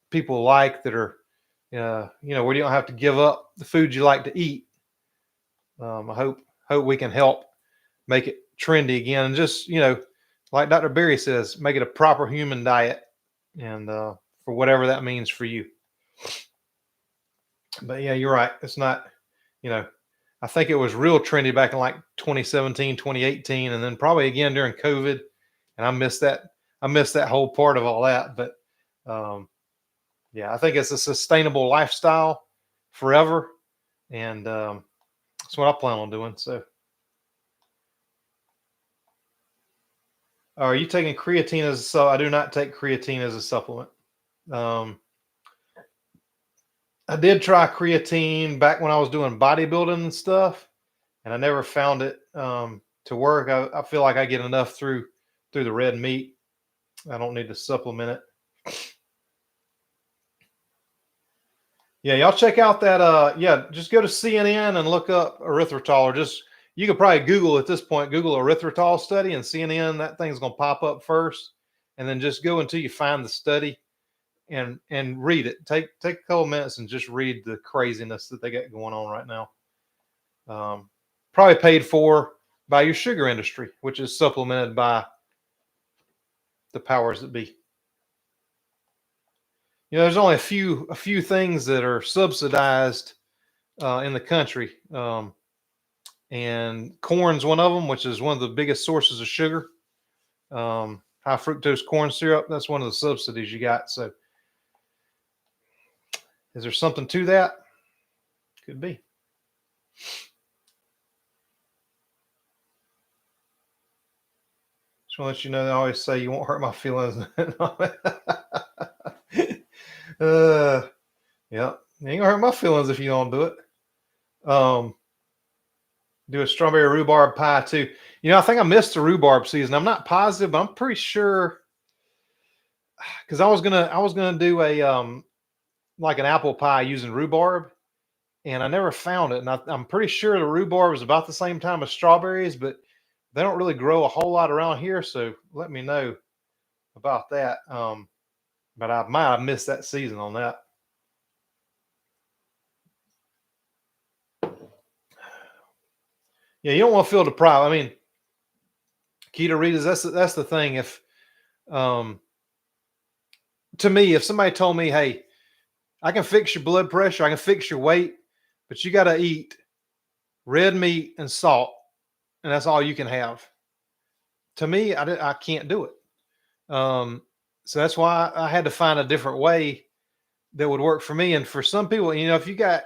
people like that are, where you don't have to give up the food you like to eat. I hope we can help make it trendy again, and just like Dr. Berry says, make it a proper human diet, and for whatever that means for you. But yeah, you're right. It's not, I think it was real trendy back in like 2017, 2018, and then probably again during COVID. And I missed that. I missed that whole part of all that. But yeah, I think it's a sustainable lifestyle forever, and that's what I plan on doing. So, are you taking creatine as so? I do not take creatine as a supplement. Um, I did try creatine back when I was doing bodybuilding and stuff, and I never found it to work. I feel like I get enough through the red meat. I don't need to supplement it. Yeah, y'all check out that. Yeah, just go to CNN and look up erythritol, or just you could probably Google at this point. Google erythritol study and CNN. That thing's gonna pop up first, and then just go until you find the study and read it. Take a couple minutes and just read the craziness that they got going on right now. Probably paid for by your sugar industry, which is supplemented by the powers that be. There's only a few things that are subsidized in the country, and corn's one of them, which is one of the biggest sources of sugar. High fructose corn syrup, that's one of the subsidies you got. So, is there something to that? Could be. Just want to let you know, they always say you won't hurt my feelings. Yeah, you ain't gonna hurt my feelings if you don't do it. Do a strawberry rhubarb pie too. I think I missed the rhubarb season. I'm not positive, but I'm pretty sure, because I was gonna do a like an apple pie using rhubarb, and I never found it. And I'm pretty sure the rhubarb is about the same time as strawberries, but they don't really grow a whole lot around here. So let me know about that. But I might have missed that season on that. Yeah, you don't want to feel deprived. I mean, keto readers, that's the thing. If to me, if somebody told me, hey, I can fix your blood pressure, I can fix your weight, but you got to eat red meat and salt, and that's all you can have. To me, I can't do it. So that's why I had to find a different way that would work for me. And for some people, if you got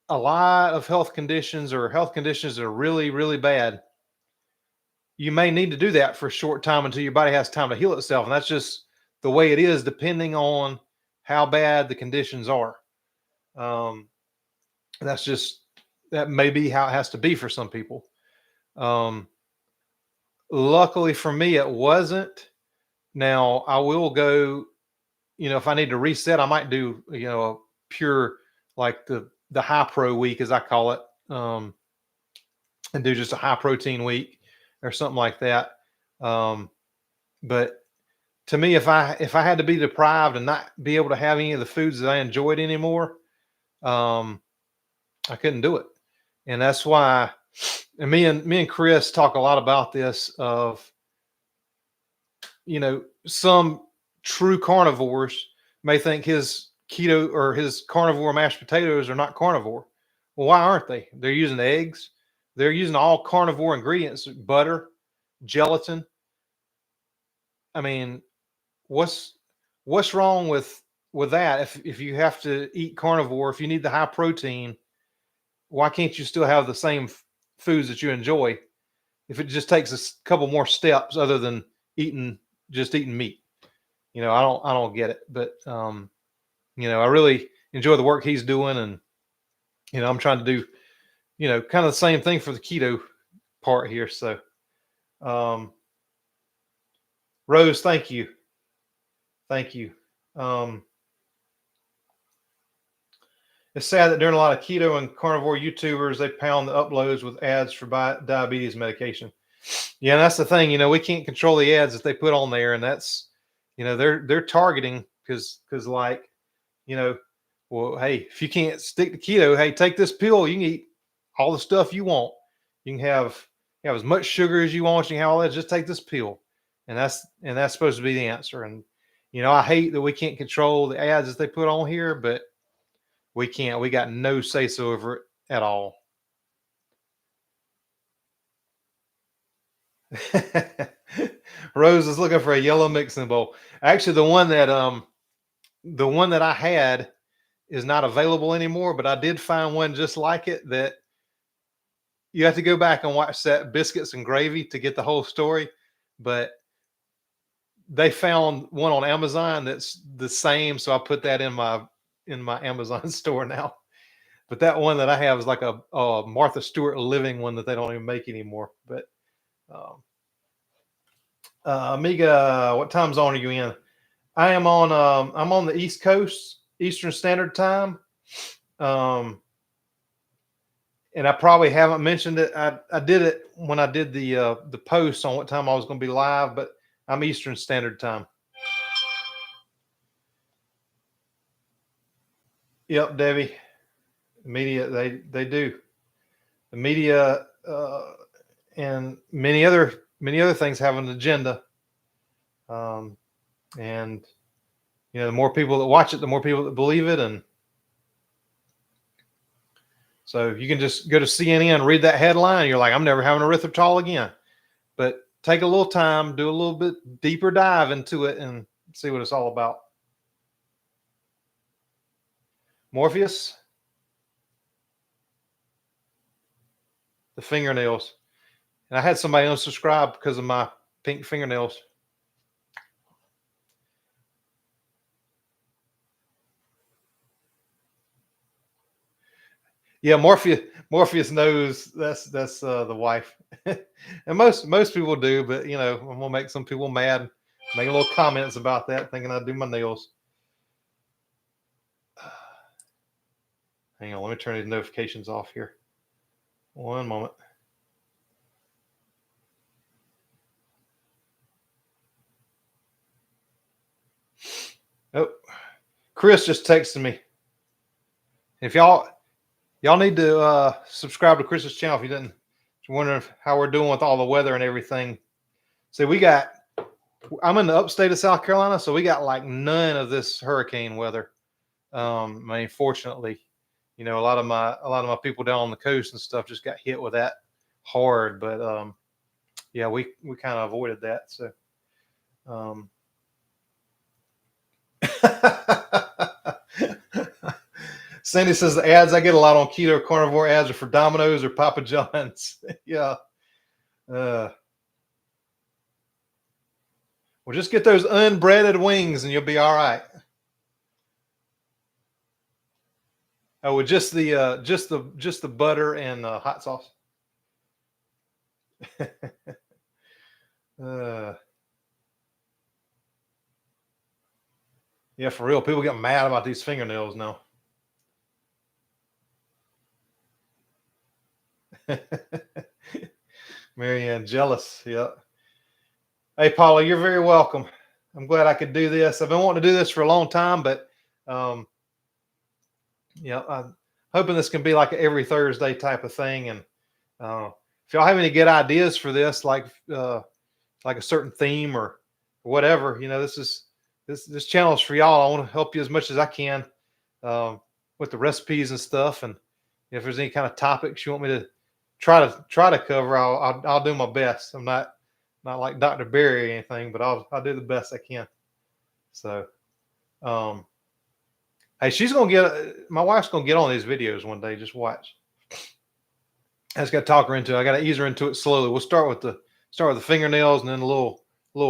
a lot of health conditions or health conditions that are really, really bad, you may need to do that for a short time until your body has time to heal itself. And that's just the way it is, depending on how bad the conditions are. That may be how it has to be for some people. Luckily for me, it wasn't. Now I will go, if I need to reset, I might do, a pure, like the high pro week, as I call it, and do just a high protein week or something like that. But to me, if I had to be deprived and not be able to have any of the foods that I enjoyed anymore, I couldn't do it. And that's why, and me and Chris talk a lot about this of, some true carnivores may think his keto or his carnivore mashed potatoes are not carnivore. Well, why aren't they? They're using eggs. They're using all carnivore ingredients, butter, gelatin. I mean, what's wrong with that? If you have to eat carnivore, if you need the high protein, why can't you still have the same foods that you enjoy? If it just takes a couple more steps other than eating meat, I don't get it. But I really enjoy the work he's doing, and I'm trying to do, kind of the same thing for the keto part here. So, Rose, thank you. Thank you. It's sad that during a lot of keto and carnivore YouTubers, they pound the uploads with ads for diabetes medication. Yeah, and that's the thing. We can't control the ads that they put on there, and that's, they're targeting because like, well, hey, if you can't stick to keto, hey, take this pill. You can eat all the stuff you want. You can have as much sugar as you want. You can have all that. Just take this pill, and that's supposed to be the answer. And I hate that we can't control the ads that they put on here, but we can't. We got no say so over it at all. Rose is looking for a yellow mixing bowl. Actually, the one that I had is not available anymore, but I did find one just like it that you have to go back and watch that Biscuits and Gravy to get the whole story. But they found one on Amazon that's the same, so I put that in my Amazon store now. But that one that I have is like a Martha Stewart Living one that they don't even make anymore. But Amiga, what time zone are you in? I am on. I'm on the East Coast, Eastern Standard Time. And I probably haven't mentioned it. I did it when I did the post on what time I was going to be live, but I'm Eastern Standard Time. Yep, Debbie. The media, they do. The media and many other things have an agenda. And the more people that watch it, the more people that believe it, and so you can just go to CNN, read that headline, and you're like, I'm never having erythritol again. But take a little time, do a little bit deeper dive into it, and see what it's all about. Morpheus, the fingernails. And I had somebody unsubscribe because of my pink fingernails. Yeah, Morpheus knows that's the wife, and most people do, but I'm gonna make some people mad, making little comments about that, thinking I do my nails. Hang on, let me turn these notifications off here. One moment. Oh, Chris just texted me. If y'all need to subscribe to Chris's channel if you didn't. If you're wondering how we're doing with all the weather and everything. See, I'm in the upstate of South Carolina, so we got like none of this hurricane weather. I mean, fortunately, a lot of my people down on the coast and stuff just got hit with that hard, but yeah, we kind of avoided that. So Sandy says the ads I get a lot on keto carnivore ads are for Domino's or Papa John's. Yeah. Well, just get those unbreaded wings and you'll be all right. Oh, with just the butter and hot sauce. Yeah, for real. People get mad about these fingernails now. Marianne, jealous. Yeah. Hey, Paula, you're very welcome. I'm glad I could do this. I've been wanting to do this for a long time, but I'm hoping this can be like an every Thursday type of thing. And if y'all have any good ideas for this, like a certain theme or whatever, this channel is for y'all. I want to help you as much as I can with the recipes and stuff. And if there's any kind of topics you want me to try to cover, I'll do my best. I'm not like Dr. Barry or anything, but I'll do the best I can. So, hey, my wife's gonna get on these videos one day. Just watch. I just got to talk her into it. I got to ease her into it slowly. We'll start with the fingernails, and then a little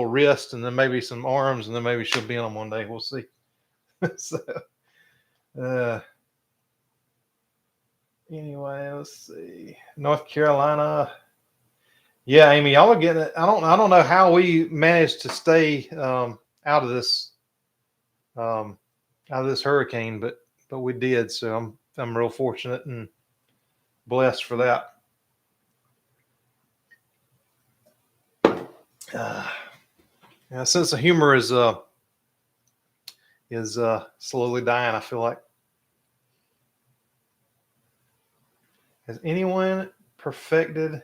wrist, and then maybe some arms, and then maybe she'll be on them one day. We'll see. So, anyway, let's see. North Carolina. Yeah, Amy, y'all are getting it. I don't know how we managed to stay out of this out of this hurricane, but we did. So I'm real fortunate and blessed for that. Yeah, sense of humor is slowly dying, I feel like. Has anyone perfected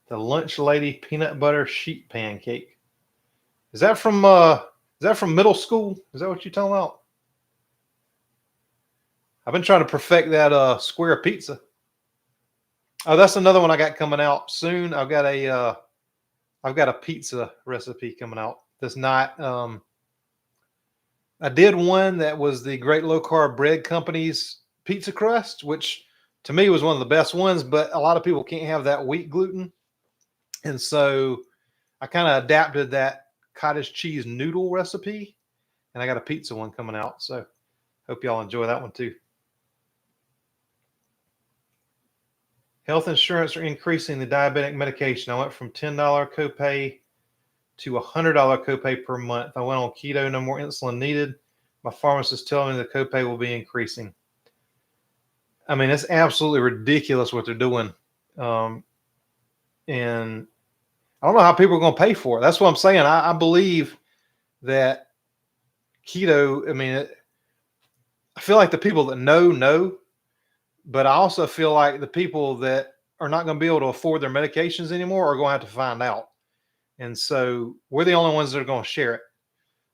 the lunch lady peanut butter sheet pancake? Is that from middle school? Is that what you're talking about? I've been trying to perfect that square pizza. Oh, that's another one I got coming out soon. I've got a pizza recipe coming out. That's not I did one that was the Great Low Carb Bread Company's pizza crust, which to me was one of the best ones, but a lot of people can't have that wheat gluten. And so I kind of adapted that cottage cheese noodle recipe, and I got a pizza one coming out. So hope y'all enjoy that one too. Health insurance are increasing the diabetic medication. I went from $10 copay to $100 copay per month. I went on keto, no more insulin needed. My pharmacist telling me the copay will be increasing. I mean, it's absolutely ridiculous what they're doing. And I don't know how people are going to pay for it. That's what I'm saying. I believe that keto, I mean, I feel like the people that know, but I also feel like the people that are not going to be able to afford their medications anymore are going to have to find out. And so we're the only ones that are going to share it.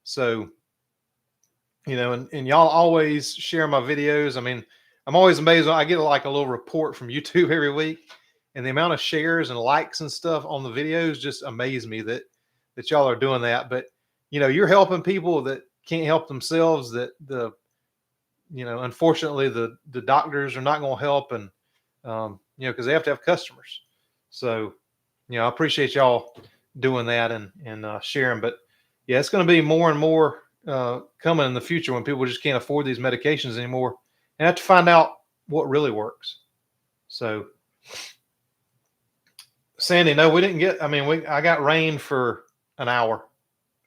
So, and y'all always share my videos. I mean, I'm always amazed when I get like a little report from YouTube every week, and the amount of shares and likes and stuff on the videos just amaze me that y'all are doing that. But you're helping people that can't help themselves, that unfortunately the doctors are not going to help, and because they have to have customers. So I appreciate y'all doing that and sharing. But yeah, it's going to be more and more coming in the future when people just can't afford these medications anymore and have to find out what really works. So Sandy, no, we didn't get. I mean, I got rain for an hour,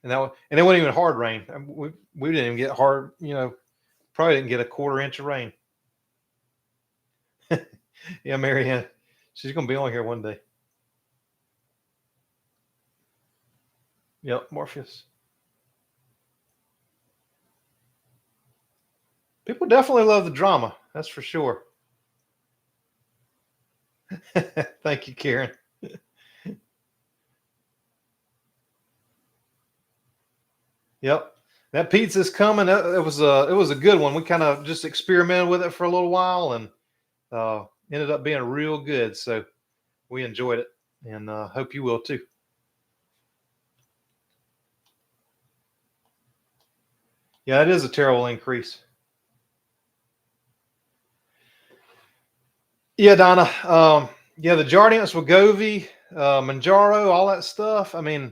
and it wasn't even hard rain. We didn't even get hard. Probably didn't get a quarter inch of rain. Yeah, Marianne, she's gonna be on here one day. Yep, Morpheus. People definitely love the drama. That's for sure. Thank you, Karen. Yep, that pizza's coming. It was a good one. We kind of just experimented with it for a little while and ended up being real good. So we enjoyed it, and hope you will too. Yeah, it is a terrible increase. Yeah, Donna. Yeah, the Jardiance, Wegovy, Manjaro, all that stuff. I mean,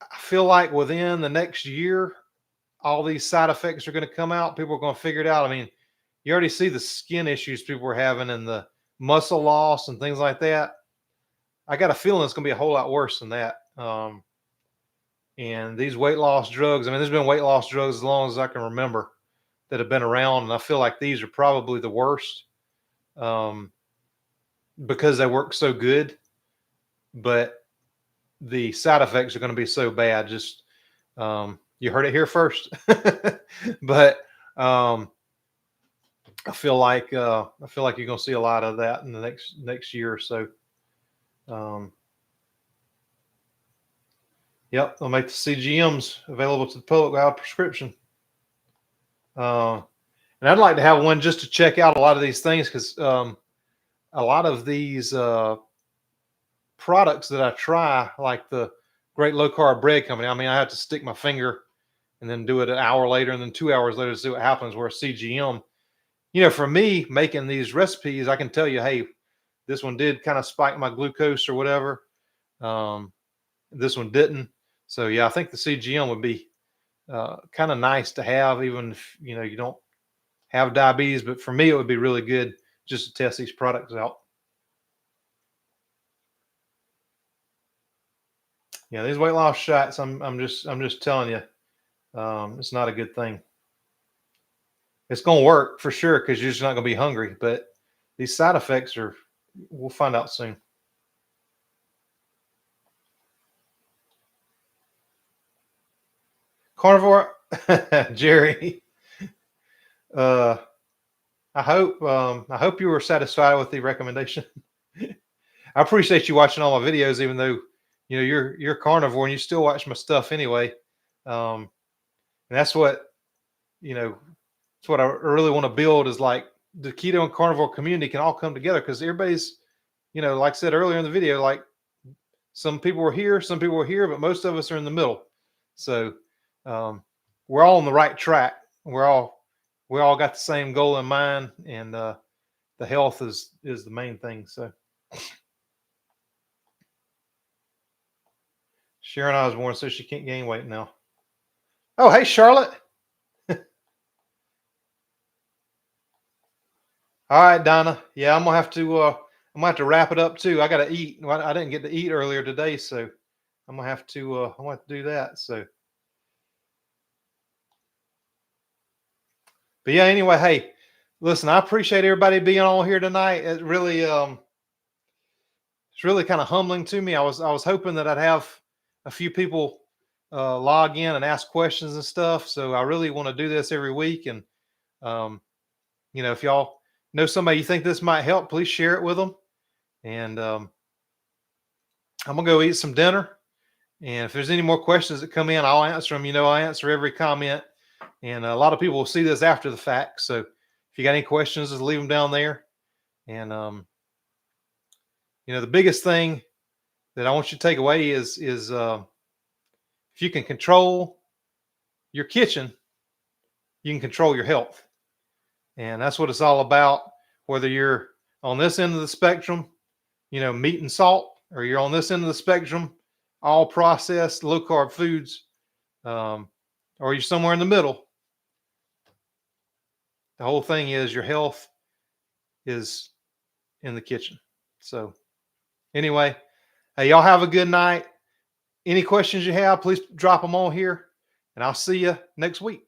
I feel like within the next year, all these side effects are going to come out. People are going to figure it out. I mean, you already see the skin issues people are having and the muscle loss and things like that. I got a feeling it's going to be a whole lot worse than that. And these weight loss drugs, I mean, there's been weight loss drugs as long as I can remember that have been around. And I feel like these are probably the worst because they work so good. But the side effects are going to be so bad. Just you heard it here first. But I feel like you're going to see a lot of that in the next year or so. Yep, they'll make the CGMs available to the public without prescription. And I'd like to have one just to check out a lot of these things because a lot of these products that I try, like the Great Low Carb Bread Company, I mean, I have to stick my finger and then do it an hour later and then 2 hours later to see what happens. Where a CGM, for me making these recipes, I can tell you, hey, this one did kind of spike my glucose or whatever. This one didn't. So yeah, I think the CGM would be kind of nice to have, even if you don't have diabetes. But for me, it would be really good just to test these products out. Yeah, these weight loss shots, I'm just telling you, It's not a good thing. It's going to work for sure because you're just not going to be hungry. But these side effects are, we'll find out soon. Carnivore, Jerry. Uh, I hope you were satisfied with the recommendation. I appreciate you watching all my videos, even though you're carnivore and you still watch my stuff anyway. And that's what that's what I really want to build, is like the keto and carnivore community can all come together, because everybody's, like I said earlier in the video, like some people are here, some people are here, but most of us are in the middle. So we're all on the right track. We all got the same goal in mind, and the health is the main thing. So Sharon Osborne says she can't gain weight now. Oh, hey, Charlotte. All right, Donna. Yeah, I'm gonna have to wrap it up too. I gotta eat. I didn't get to eat earlier today, so I'm gonna have to do that. So, but yeah, anyway, hey, listen, I appreciate everybody being on here tonight. It really it's really kind of humbling to me. I was hoping that I'd have a few people log in and ask questions and stuff. So I really want to do this every week. And if y'all know somebody you think this might help, please share it with them. And I'm gonna go eat some dinner. And if there's any more questions that come in, I'll answer them. I answer every comment. And a lot of people will see this after the fact. So if you got any questions, just leave them down there. And the biggest thing that I want you to take away is if you can control your kitchen, you can control your health. And that's what it's all about. Whether you're on this end of the spectrum, meat and salt, or you're on this end of the spectrum, all processed, low carb foods, or you're somewhere in the middle. The whole thing is your health is in the kitchen. So anyway, hey, y'all have a good night. Any questions you have, please drop them on here, and I'll see you next week.